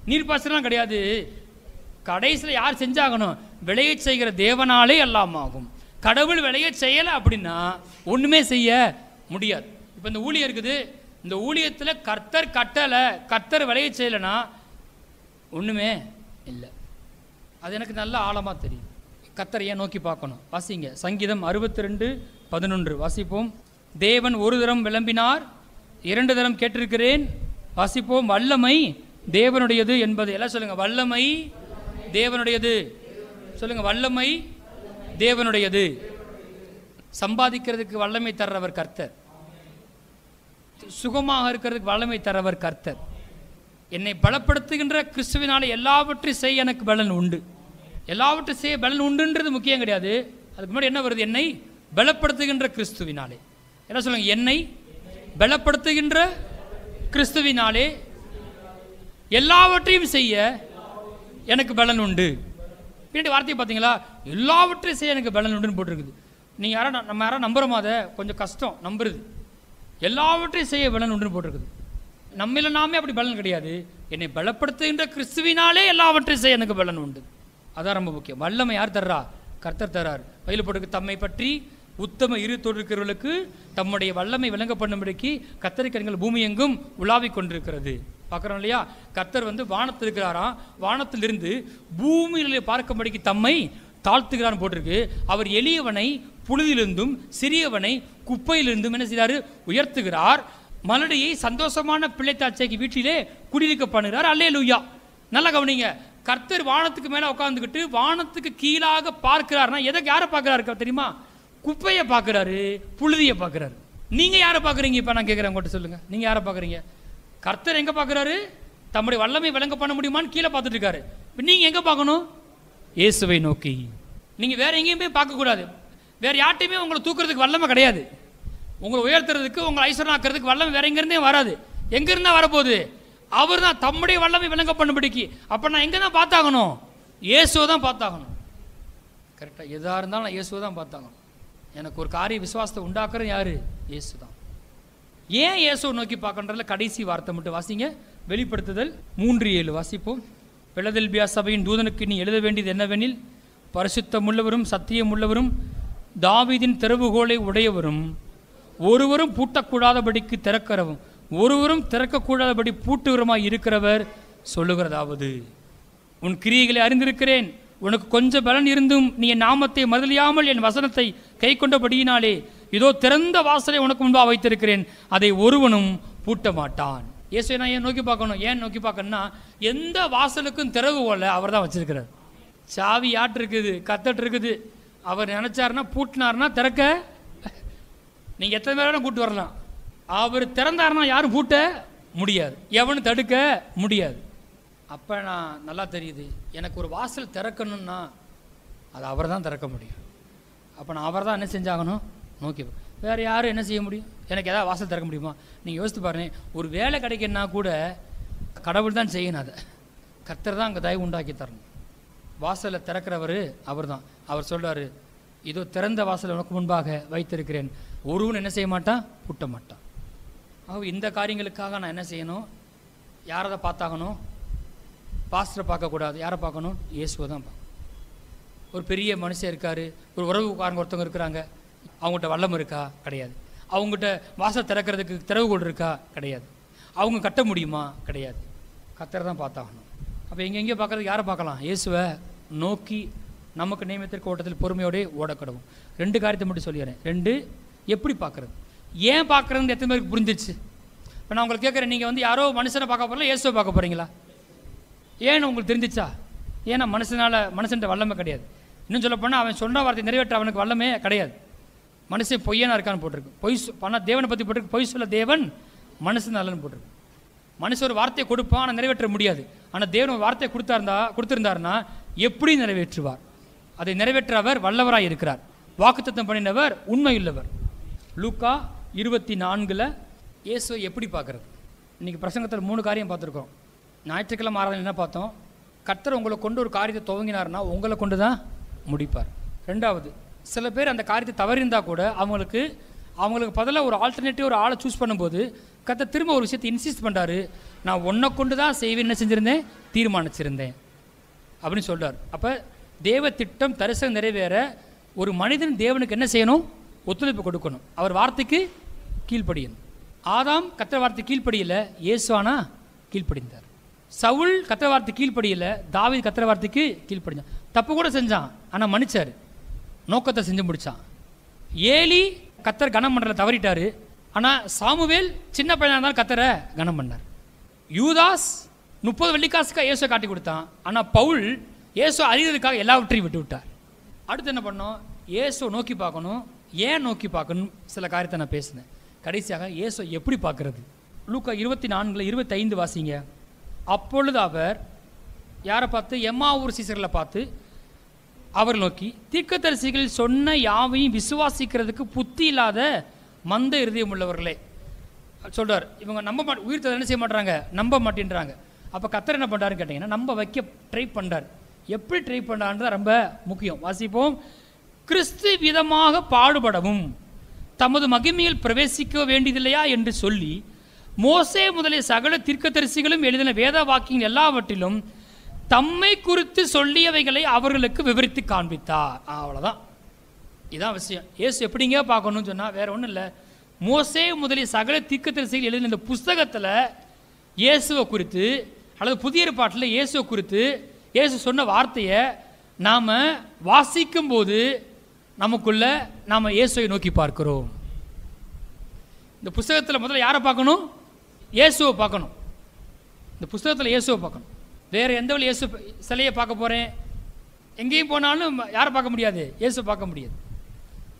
நீர் பாய்ச்சலாம் கிடையாது. கடைசியில் யார் செஞ்சாகணும்? விளைய செய்கிற தேவனாலே எல்லாம் ஆகும். கடவுள் விளைய செய்யலை அப்படின்னா ஒன்றுமே செய்ய முடியாது. இப்போ இந்த ஊழியம் இருக்குது, இந்த ஊழியத்தில் கர்த்தர் கட்டலை, கர்த்தர் விளைய செய்யலைன்னா ஒன்றுமே இல்லை. அது எனக்கு நல்ல ஆழமாக தெரியும். கர்த்தர் ஏன் நோக்கி பார்க்கணும்? வாசிங்க, சங்கீதம் 62:11 வாசிப்போம். தேவன் ஒரு தரம் விளம்பினார், 2 தரம் கேட்டிருக்கிறேன். வாசிப்போம். வல்லமை தேவனுடையது என்பது எல்லாம் சொல்லுங்க. வல்லமை தேவனுடையது சொல்லுங்க. வல்லமை தேவனுடையது. சம்பாதிக்கிறதுக்கு வல்லமை தர்றவர் கர்த்தர், சுகமாக இருக்கிறதுக்கு வல்லமை தர்றவர் கர்த்தர். என்னை பலப்படுத்துகின்ற கிறிஸ்துவினாலே எல்லாவற்றையும் செய்ய எனக்கு பலன் உண்டு. எல்லாவற்றையும் செய்ய பலன் உண்டுன்றது முக்கியம் கிடையாது. அதுக்கு முன்னாடி என்ன வருது? என்னை பலப்படுத்துகின்ற கிறிஸ்துவினாலே. என்ன சொல்லுங்க? என்னை பலப்படுத்துகின்ற கிறிஸ்துவினாலே எல்லாவற்றையும் செய்ய எனக்கு பலன் உண்டு. பின்னாடி வார்த்தையை பார்த்தீங்களா? எல்லாவற்றையும் செய்ய எனக்கு பலன் உண்டுன்னு போட்டிருக்குது. நீங்கள் நம்ம யாரும் நம்புகிறோமா? அதை கொஞ்சம் கஷ்டம் நம்புறது. எல்லாவற்றையும் செய்ய பலன் உண்டுன்னு போட்டிருக்குது. நம்மள நாமே அப்படி பலன் கிடையாது. என்னை பலப்படுத்துகின்ற கிறிஸ்துவினாலே எல்லாவற்றையும் செய்ய எனக்கு பலன் உண்டு. அதான் ரொம்ப முக்கியம். வல்லமை யார் தர்றா? கர்த்தர் தர்றார். வயலு போட்டுக்கு தம்மை பற்றி உத்தம இரு தொழிற்கிறவர்களுக்கு தம்முடைய வல்லமை விளங்க பண்ணும்படிக்கு கத்தரிக்கரங்கள் பூமி எங்கும் உலாவிக் கொண்டிருக்கிறது. பார்க்குறோம் இல்லையா? கர்த்தர் வானத்தில் இருக்கிறாராம், வானத்திலிருந்து பூமியிலே பார்க்கும்படிக்கு தம்மை தாழ்த்துகிறான்னு போட்டிருக்கு. அவர் எளியவனை புழுதிலிருந்தும் சிறியவனை குப்பையிலிருந்தும் என்ன செய்கிறாரு? உயர்த்துகிறார். மலடியை சந்தோஷமான பிள்ளைத்தாட்சிக்கு வீட்டிலே குடியிருக்க பண்ணுகிறார். அல்லேலூயா. நல்லா கவனிங்க. கர்த்தர் வானத்துக்கு மேலே உட்காந்துக்கிட்டு வானத்துக்கு கீழாக பார்க்கிறார்னா எதை யாரை பார்க்குறாரு தெரியுமா? குப்பையை பார்க்குறாரு, புழுதியை பார்க்குறாரு. நீங்கள் யாரை பார்க்குறீங்க? இப்போ நான் கேட்குறேன், உங்கள்கிட்ட சொல்லுங்கள். நீங்கள் யாரை பார்க்குறீங்க? கர்த்தர் எங்கே பார்க்குறாரு? தம்முடைய வல்லமை விளங்க பண்ண முடியுமான்னு கீழே பார்த்துட்டு இருக்காரு. இப்போ நீங்கள் எங்கே பார்க்கணும்? இயேசுவை நோக்கி. நீங்கள் வேறு எங்கேயுமே பார்க்கக்கூடாது. வேறு யார்ட்டையுமே உங்களை தூக்குறதுக்கு வல்லமை கிடையாது. உங்களை உயர்த்துறதுக்கு, உங்களை ஐஸ்வர்யமாக்குறதுக்கு வல்லமை வேற எங்கேருந்தே வராது. எங்கேருந்தா வரப்போகுது? அவர் தான் தம்முடைய வல்லமை விளங்க பண்ணும்படிக்கு. அப்போ நான் எங்கே தான் பார்த்தாகணும்? இயேசுவை தான் பார்த்தாகணும். கரெக்டாக எதாக இருந்தாலும் நான் இயேசுவை தான் பார்த்தாகணும். எனக்கு ஒரு காரிய விசுவாசத்தை உண்டாக்குறது யார்? இயேசு தான். ஏன் இயேசுவை நோக்கி பார்க்கன்றதுல கடைசி வார்த்தை மட்டும் வாசிங்க. வெளிப்படுத்துதல் 3:7 வாசிப்போம். பிலதெல்பியா சபையின் தூதனுக்கு நீ எழுத வேண்டியது என்னவெனில், பரிசுத்தமுள்ளவரும் சத்தியமுள்ளவரும் தாவீதின் திறவுகோலை உடையவரும் ஒருவரும் பூட்டக்கூடாதபடிக்கு திறக்கிறவும் ஒருவரும் திறக்கக்கூடாதபடி பூட்டுவருமாய் இருக்கிறவர் சொல்லுகிறதாவது, உன் கிரியைகளை அறிந்திருக்கிறேன். உனக்கு கொஞ்சம் பலன் இருந்தும் நீ என் நாமத்தை மறுதலியாமல் என் வசனத்தை கை கொண்டபடியினாலே இதோ திறந்த வாசலை உனக்கு முன்பாக வைத்திருக்கிறேன், அதை ஒருவனும் பூட்ட மாட்டான். இயேசுவை நான் ஏன் நோக்கி பார்க்கணும்? ஏன் நோக்கி பார்க்கணும்னா, எந்த வாசலுக்கும் திறவுகோலை அவர் தான் வச்சிருக்கிறார். சாவி யாட்டு இருக்குது, கத்தட்டு இருக்குது. அவர் நினைச்சாருன்னா பூட்டினார்னா திறக்க நீங்கள் எத்தனை பேரும் கூட்டு வரலாம். அவர் திறந்தாருன்னா யாரும் பூட்ட முடியாது, எவனும் தடுக்க முடியாது. அப்போ நான் நல்லா தெரியுது, எனக்கு ஒரு வாசல் திறக்கணும்னா அது அவர் தான் திறக்க முடியும். அப்போ நான் அவர் தான் என்ன செஞ்சாகணும்? நோக்கி. வேறு யாரும் என்ன செய்ய முடியும்? எனக்கு எதாவது வாசல் திறக்க முடியுமா? நீங்கள் யோசித்து பாருங்கள். ஒரு வேலை கிடைக்கணுன்னா கூட கடவுள் தான் செய்யணும். அதை கர்த்தர் தான் அங்கே தயவு உண்டாக்கி தரணும். வாசலை திறக்கிறவர் அவர் தான். அவர் சொல்கிறார், இதோ திறந்த வாசலை உனக்கு முன்பாக வைத்திருக்கிறேன், ஒருவன் என்ன செய்ய மாட்டான்? பூட்ட மாட்டான். ஆக இந்த காரியங்களுக்காக நான் என்ன செய்யணும்? யாரை பார்த்தாகணும்? பாஸ்டரை பார்க்கக்கூடாது. யாரை பார்க்கணும்? இயேசுவை தான் பார்க்கணும். ஒரு பெரிய மனுஷன் இருக்கார், ஒரு உறவுக்காரங்க ஒருத்தவங்க இருக்கிறாங்க, அவங்ககிட்ட வல்லம் இருக்கா? கிடையாது. அவங்ககிட்ட வாசல் திறக்கிறதுக்கு திறவுகோல் இருக்கா? கிடையாது. அவங்க கட்ட முடியுமா? கிடையாது. கர்த்தரை தான் பார்த்தாகணும். அப்போ எங்கெங்கே பார்க்குறது? யாரை பார்க்கலாம்? இயேசுவை நோக்கி நமக்கு நியமித்திருக்க ஓட்டத்தில் பொறுமையோடே ஓடக்கடவும். 2 காரியத்தை மட்டும் சொல்லிடுறேன். 2 எப்படி பார்க்குறது, ஏன் பார்க்குறதுன்னு எத்தனை பேருக்கு புரிஞ்சிடுச்சு? இப்போ நான் உங்களுக்கு கேட்குறேன், நீங்கள் வந்து யாரோ மனுஷனை பார்க்க போகிறீங்களா, இயேசுவை பார்க்க போகிறீங்களா? ஏன்னு உங்களுக்கு தெரிஞ்சிச்சா? ஏன்னா மனுஷன் வல்லமை கிடையாது. இன்னும் சொல்ல போனால் அவன் சொன்ன வார்த்தை நிறைவேற்ற அவனுக்கு வல்லமே கிடையாது. மனுஷன் பொய்யனா இருக்கான்னு போட்டிருக்கு. ஆனால் தேவனை பற்றி போட்டிருக்கு, பொய் சொல்ல தேவன் மனுஷன் நல்லன்னு போட்டிருக்கு. மனுஷன் ஒரு வார்த்தையை கொடுப்பான், ஆனால் நிறைவேற்ற முடியாது. ஆனால் தேவன் ஒரு வார்த்தையை கொடுத்திருந்தாருன்னா எப்படி நிறைவேற்றுவார்? அதை நிறைவேற்ற அவர் வல்லவராய் இருக்கிறார். வாக்குத்தத்தம் பண்ணினவர் உண்மையுள்ளவர். லூக்கா 24 இயேசுவை எப்படி பார்க்குறது? இன்றைக்கி பிரசங்கத்தில் 3 காரியம் பார்த்துருக்கோம். ஞாயிற்றுக்கிழமை ஆராதனை என்ன பார்த்தோம்? கர்த்தர் உங்களை கொண்டு ஒரு காரியத்தை துவங்கினார்னா உங்களை கொண்டு தான் முடிப்பார். 2வது, சில பேர் அந்த காரியத்தை தவறிந்தால் கூட அவங்களுக்கு பதிலாக ஒரு ஆல்டர்னேட்டிவ் ஒரு ஆளை சூஸ் பண்ணும்போது கர்த்தர் திரும்ப ஒரு விஷயத்தை இன்சிஸ்ட் பண்ணுறாரு. நான் உன்னை கொண்டு தான் செய்வேன், என்ன செஞ்சுருந்தேன், தீர்மானிச்சிருந்தேன் அப்படின்னு சொல்கிறார். அப்போ தேவ திட்டம் தரிசனம் நிறைவேற ஒரு மனிதன் தேவனுக்கு என்ன செய்யணும்? ஒத்துழைப்பு கொடுக்கணும். அவர் வார்த்தைக்கு கீழ்ப்படியணும். ஆதாம் கர்த்தர் வார்த்தை கீழ்ப்படியல, இயேசுவானா கீழ்ப்படிந்தார். சவுல் கர்த்தர் வார்த்தை கீழ்ப்படியல, தாவீது கர்த்தர் வார்த்தைக்கு கீழ்ப்படிஞ்சான். தப்பு கூட செஞ்சான், ஆனால் மன்னிச்சார், நோக்கத்தை செஞ்சு முடித்தான். ஏலி கர்த்தர் கனம் பண்ணுறத தவறிட்டார், ஆனால் சாமுவேல் சின்ன பையனாக இருந்தாலும் கர்த்தரை கனம் பண்ணார். யூதாஸ் 30 வெள்ளிக்காசுக்காக இயேசுவை காட்டி கொடுத்தான், ஆனால் பவுல் இயேசு அறிகிறதுக்காக எல்லாவற்றையும் விட்டு விட்டார். அடுத்து என்ன பண்ணோம்? இயேசுவை நோக்கி பார்க்கணும். ஏன் நோக்கி பார்க்கணும்? சில காரியத்தை நான் பேசினேன். கடைசியாக இயேசுவை எப்படி பார்க்கறது? லூக்கா 24:25 வாசிங்க. அப்பொழுது அவர் யாரை பார்த்து? எம்மாவூர் சீசர்களை பார்த்து அவர் நோக்கி, தீர்க்கதரிசிகள் சொன்ன யாவையும் விசுவாசிக்கிறதுக்கு புத்தி இல்லாத மந்த இருதயம் உள்ளவர்களே சொல்றார். இவங்க உயிர்த்ததை என்ன செய்ய மாட்டாங்க, நம்ப மாட்டேன்றாங்க. அப்போ கர்த்தர் என்ன பண்ணுறாருன்னு கேட்டிங்கன்னா, நம்ப வைக்க ட்ரை பண்ணுறார். எப்படி ட்ரை பண்ணுறாருன்றது ரொம்ப முக்கியம். வாசிப்போம். கிறிஸ்து விதமாக பாடுபடவும் தமது மகிமையில் பிரவேசிக்க வேண்டியதில்லையா என்று சொல்லி மோசே முதலிய சகல தீர்க்கதரிசிகளும் எழுதின வேத வாக்கியங்கள் எல்லாவற்றிலும் தம்மை குறித்து சொல்லியவைகளை அவர்களுக்கு விவரித்து காண்பித்தார். அவ்வளோதான், இதான் விஷயம். இயேசு எப்படிங்க பார்க்கணும்னு சொன்னால் வேற ஒன்றும் இல்லை. மோசே முதலிய சகல தீர்க்கதரிசிகள் எழுதின இந்த புஸ்தகத்தில் இயேசுவை குறித்து அல்லது புதிய ஏற்பாட்டில் இயேசுவை குறித்து இயேசு சொன்ன வார்த்தையை நாம் வாசிக்கும் போது நமக்குள்ள நாம் இயேசுவை நோக்கி பார்க்கிறோம். இந்த புஸ்தகத்தில் முதல்ல யாரை பார்க்கணும்? இயேசுவை பார்க்கணும். இந்த புஸ்தகத்தில் இயேசுவை பார்க்கணும். வேறு எந்த வழி இயேசு சிலையை பார்க்க போகிறேன், எங்கேயும் போனாலும் யாரை பார்க்க முடியாது? இயேசுவை பார்க்க முடியாது.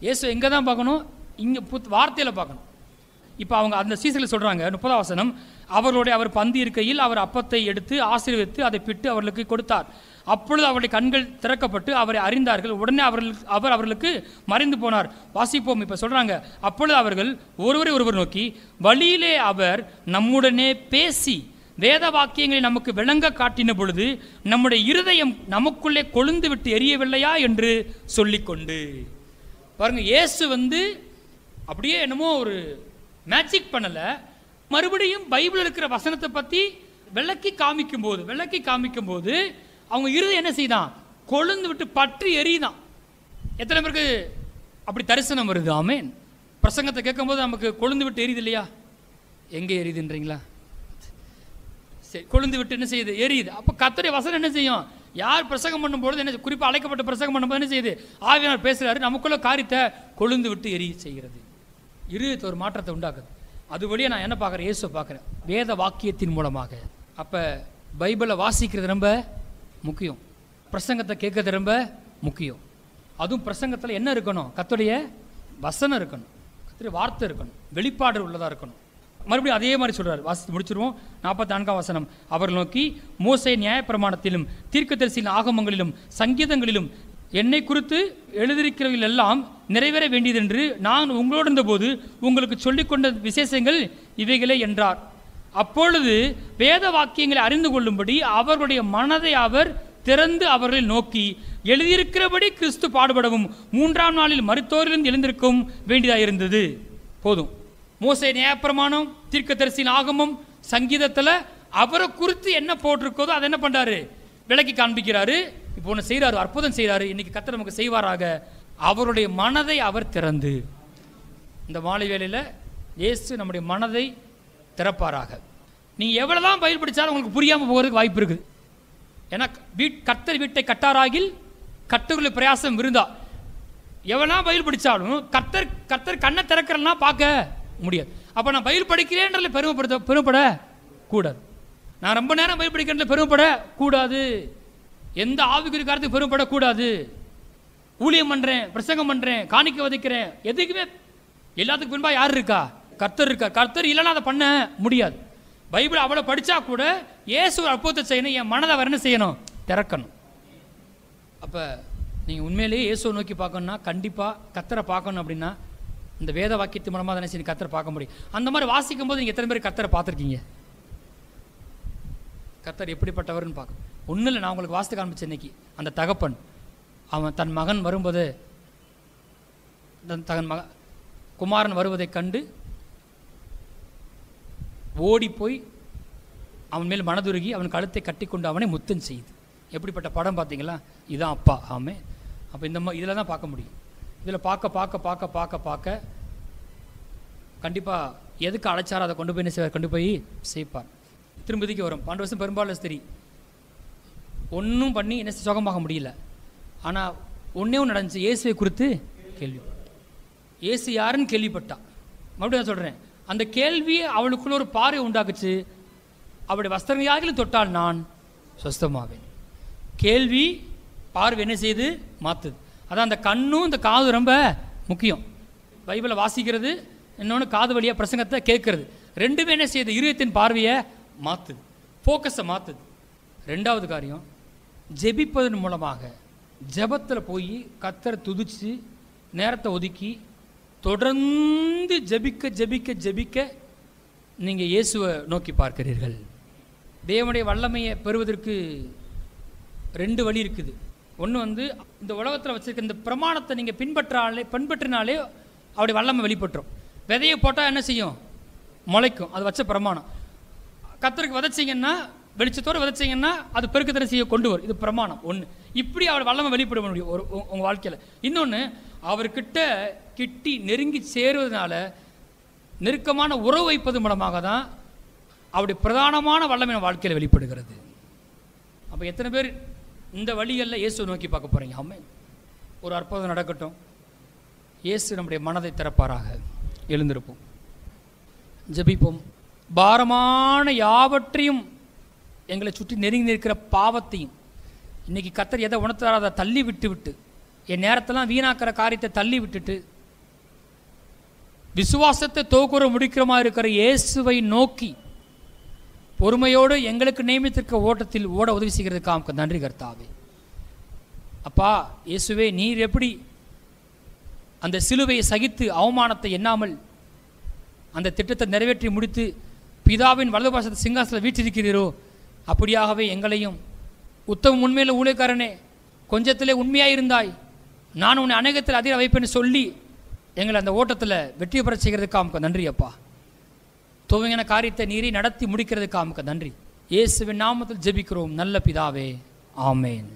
இயேசு எங்கே தான் பார்க்கணும்? இங்கே வார்த்தையில் பார்க்கணும். இப்போ அவங்க அந்த சீசனில் சொல்கிறாங்க, 30ஆம் வசனம், அவர் பந்தி இருக்கையில் அவர் அப்பத்தை எடுத்து ஆசீர்வதித்து அதை பிட்டு அவர்களுக்கு கொடுத்தார். அப்பொழுது அவருடைய கண்கள் திறக்கப்பட்டு அவரை அறிந்தார்கள். உடனே அவர் அவர்களுக்கு மறைந்து போனார். வாசிப்போம். இப்போ சொல்கிறாங்க, அப்பொழுது அவர்கள் ஒருவர் நோக்கி, வழியிலே அவர் நம்முடனே பேசி வேத வாக்கியங்களை நமக்கு விளங்க காட்டின பொழுது நம்முடைய இருதயம் நமக்குள்ளே கொழுந்து விட்டு எரியவில்லையா என்று சொல்லிக்கொண்டு. பாருங்க, இயேசு அப்படியே என்னமோ ஒரு மேஜிக் பண்ணலை. மறுபடியும் பைபிள் இருக்கிற வசனத்தை பற்றி விளக்கி காமிக்கும் போது அவங்க இருதயம் என்ன செய்தான்? கொழுந்து விட்டு பற்றி எரியுதான். எத்தனை பேருக்கு அப்படி தரிசனம் வருது? ஆமேன். பிரசங்கத்தை கேட்கும்போது நமக்கு கொழுந்து விட்டு எரியுது இல்லையா? எங்கே எரியுதுன்றீங்களா? சரி, கொழுந்து விட்டு என்ன செய்யுது? எரியுது. அப்போ கர்த்தருடைய வசனம் என்ன செய்யும்? யார் பிரசங்கம் பண்ணும்போது என்ன, குறிப்பாக அழைக்கப்பட்ட பிரசங்கம் பண்ணும்போது என்ன செய்யுது? ஆவியானவர் பேசுகிறாரு, நமக்குள்ள காரியத்தை கொழுந்து விட்டு எரிய செய்கிறது. இருதயத்தை ஒரு மாற்றத்தை உண்டாக்குது. அது வழியாக நான் என்ன பார்க்குறேன்? இயேசுவை பார்க்குறேன் வேத வாக்கியத்தின் மூலமாக. அப்போ பைபிளை வாசிக்கிறது ரொம்ப முக்கியம், பிரசங்கத்தை கேட்கறது ரொம்ப முக்கியம். அதுவும் பிரசங்கத்தில் என்ன இருக்கணும்? கர்த்தருடைய வசனம் இருக்கணும், கர்த்தருடைய வார்த்தை இருக்கணும், வெளிப்பாடு உள்ளதாக இருக்கணும். மறுபடியும் அதே மாதிரி சொல்கிறார், வாசித்து முடிச்சிருவோம். 44ஆம் வசனம், அவர் நோக்கி, மோசே நியாயப்பிரமாணத்திலும் தீர்க்கதரிசியின் ஆகமங்களிலும் சங்கீதங்களிலும் என்னை குறித்து எழுதியிருக்கிறவர்கள் எல்லாம் நிறைவேற வேண்டியதென்று நான் உங்களோடு இருந்தபோது உங்களுக்கு சொல்லிக்கொண்ட விசேஷங்கள் இவைகளே என்றார். அப்பொழுது வேத வாக்கியங்களை அறிந்து கொள்ளும்படி அவர்களுடைய மனதை அவர் திறந்து அவர்களை நோக்கி, எழுதியிருக்கிறபடி கிறிஸ்து பாடுபடவும் 3ஆம் நாளில் மரித்தோரிலிருந்து எழுந்திருக்கும் வேண்டியதாக இருந்தது. போதும். மோசே நியாயப்பிரமாணம், தீர்க்கதரிசியின் ஆகமம், சங்கீதத்தில் அவரை குறித்து என்ன போட்டிருக்கோதோ அதை என்ன பண்ணுறாரு? விளக்கி காண்பிக்கிறாரு. இப்போ ஒன்று செய்கிறாரு, அற்புதம் செய்கிறாரு. இன்னைக்கு கர்த்தர் நமக்கு செய்வாராக. அவருடைய மனதை அவர் திறந்து, இந்த மாலை வேளையில் இயேசு நம்முடைய மனதை திறப்பாராக. நீங்கள் எவ்வளோதான் பயிர் படித்தாலும் உங்களுக்கு புரியாமல் போகிறதுக்கு வாய்ப்பு இருக்குது. ஏன்னா கர்த்தர் வீட்டை கட்டாராகில் கர்த்தருடைய பிரயாசம் விருந்தா. எவனா பைபிள் படித்தாலும் கர்த்தர் கண்ணை திறக்கிறன்னா பார்க்க முடியாது. அப்போ நான் பைபிள் படிக்கிறேன்றதுல பெருமைப்படக்கூடாது. நான் ரொம்ப நேரம் பைபிள் படிக்கிறதுல பெருமைப்படக்கூடாது. எந்த ஆவிக்குரிய காரியத்துக்கு பெருமைப்படக்கூடாது. ஊழியம் பண்ணுறேன், பிரசங்கம் பண்ணுறேன், காணிக்க வதைக்கிறேன், எதுக்குமே எல்லாத்துக்கும் பின்பா யார் இருக்கா? கர்த்தர் இருக்கா. கர்த்தர் இல்லைன்னா அதை பண்ண முடியாது. பைபிள் அவ்வளோ படித்தா கூட இயேசு அற்புதத்தை செய்யணும், என் மனதை அவர் என்ன செய்யணும்? திறக்கணும். அப்போ நீங்கள் உண்மையிலேயே இயேசுவை நோக்கி பார்க்கணுன்னா கண்டிப்பாக கர்த்தரை பார்க்கணும். அப்படின்னா இந்த வேத வாக்கியத்து மூலமாக தானே சரி கர்த்தரை பார்க்க முடியும். அந்த மாதிரி வாசிக்கும் போது நீங்கள் எத்தனை பேர் கர்த்தரை பார்த்துருக்கீங்க? கர்த்தர் எப்படிப்பட்டவர்னு பார்க்க ஒன்றும் இல்லை. நான் உங்களுக்கு வாசித்து காண்பிச்சேன் இன்னைக்கு. அந்த தகப்பன் அவன் தன் மகன் வரும்போது குமாரன் வருவதை கண்டு ஓடி போய் அவன் மேல் மனதுருகி அவன் கழுத்தை கட்டி கொண்டு அவனை முத்தம் செய்து. எப்படிப்பட்ட படம் பார்த்தீங்களா? இதுதான் அப்பா. ஆமே. அப்போ இந்த இதில் தான் பார்க்க முடியும். இதில் பார்க்க கண்டிப்பாக எதுக்கு அழைச்சாரோ அதை கொண்டு போய் என்ன செய்வார்? கொண்டு போய் சேர்ப்பார். திரும்பதிக்கு வரும் 12 வருஷம் பெரும்பாலும் சரி ஒன்றும் பண்ணி என்ன சுகமாக முடியல. ஆனால் ஒன்றே ஒன்று நடந்துச்சு. இயேசுவை குறித்து கேள்விப்பட்டான். இயேசு யாருன்னு கேள்விப்பட்டான். மறுபடியும் நான் சொல்கிறேன், அந்த கேள்வியை அவளுக்குள்ள ஒரு பார்வை உண்டாக்குச்சு. அவருடைய வஸ்திரங்களாகிலும் தொட்டால் நான் சுஸ்தமாவேன். கேள்வி பார்வை என்ன செய்து மாற்றுது. அதான் அந்த கண்ணும் இந்த காது ரொம்ப முக்கியம். பைபிளை வாசிக்கிறது, இன்னொன்று காது வழியாக பிரசங்கத்தை கேட்கறது, ரெண்டுமே என்ன செய்யுது? இருதயத்தின் பார்வையை மாற்றுது, ஃபோக்கஸை மாற்றுது. ரெண்டாவது காரியம், ஜெபிப்பதன் மூலமாக ஜெபத்தில் போய் கர்த்தரை துதிச்சு நேரத்தை ஒதுக்கி தொடர்ந்து ஜெபிக்க நீங்கள் இயேசுவை நோக்கி பார்க்கிறீர்கள். தேவனுடைய வல்லமையை பெறுவதற்கு 2 வழி இருக்குது. ஒன்று இந்த உலகத்தில் வச்சிருக்க இந்த பிரமாணத்தை நீங்கள் பின்பற்றினாலே அவருடைய வல்லமை வெளிப்பட்டுரும். விதையை போட்டால் என்ன செய்யும்? முளைக்கும். அது வச்ச பிரமாணம். கர்த்தருக்கு விதைச்சிங்கன்னா, வெளிச்சத்தோடு விதைச்சிங்கன்னா அது பெருக்கத்தனை செய்ய கொண்டு வரும். இது பிரமாணம் ஒன்று. இப்படி அவர் வல்லமை வெளிப்பட முடியும் உங்கள் வாழ்க்கையில். இன்னொன்று, அவர்கிட்ட கிட்டி நெருங்கி சேருவதனால நெருக்கமான உறவு வைப்பது மூலமாக தான் அவருடைய பிரதானமான வல்லமை வாழ்க்கையில் வெளிப்படுகிறது. அப்போ எத்தனை பேர் இந்த வழிகளில் இயேசுவை நோக்கி பார்க்க போகிறீங்க? ஆமென். ஒரு அற்புதம் நடக்கட்டும். இயேசு நம்முடைய மனதை திறப்பாராக. எழுந்திருப்போம், ஜெபிப்போம். பாரமான யாவற்றையும் எங்களை சுற்றி நெருங்கி நிற்கிற பாவத்தையும் இன்றைக்கி கர்த்தர் எதை உணர்த்தாரோ அதை தள்ளி விட்டு என் நேரத்தெல்லாம் வீணாக்கிற காரியத்தை தள்ளி விட்டுட்டு விசுவாசத்தை தோக்குற முடிக்கிறமா இருக்கிற இயேசுவை நோக்கி பொறுமையோடு எங்களுக்கு நியமித்திருக்க ஓட்டத்தில் ஓட உதவி செய்கிறதுக்காக நன்றி கர்த்தாவே. அப்பா இயேசுவே, நீர் எப்படி அந்த சிலுவையை சகித்து அவமானத்தை எண்ணாமல் அந்த திட்டத்தை நிறைவேற்றி முடித்து பிதாவின் வலது பாசத்தை சிங்காசனத்தில் வீற்றிருக்கிறீரோ, அப்படியாகவே எங்களையும் உத்தம உண்மையில் ஊழியக்காரனே, கொஞ்சத்திலே உண்மையாக நான் உன்னை அநேகத்தில் அதிக வைப்பேன்னு சொல்லி எங்களை அந்த ஓட்டத்தில் வெற்றி பெற செய்கிறதுக்காக நன்றி அப்பா. துவங்கின காரியத்தை நீரை நடத்தி முடிக்கிறதுக்காக நன்றி. இயேசுவின் நாமத்தில் ஜெபிக்கிறோம் நல்ல பிதாவே. ஆமேன்.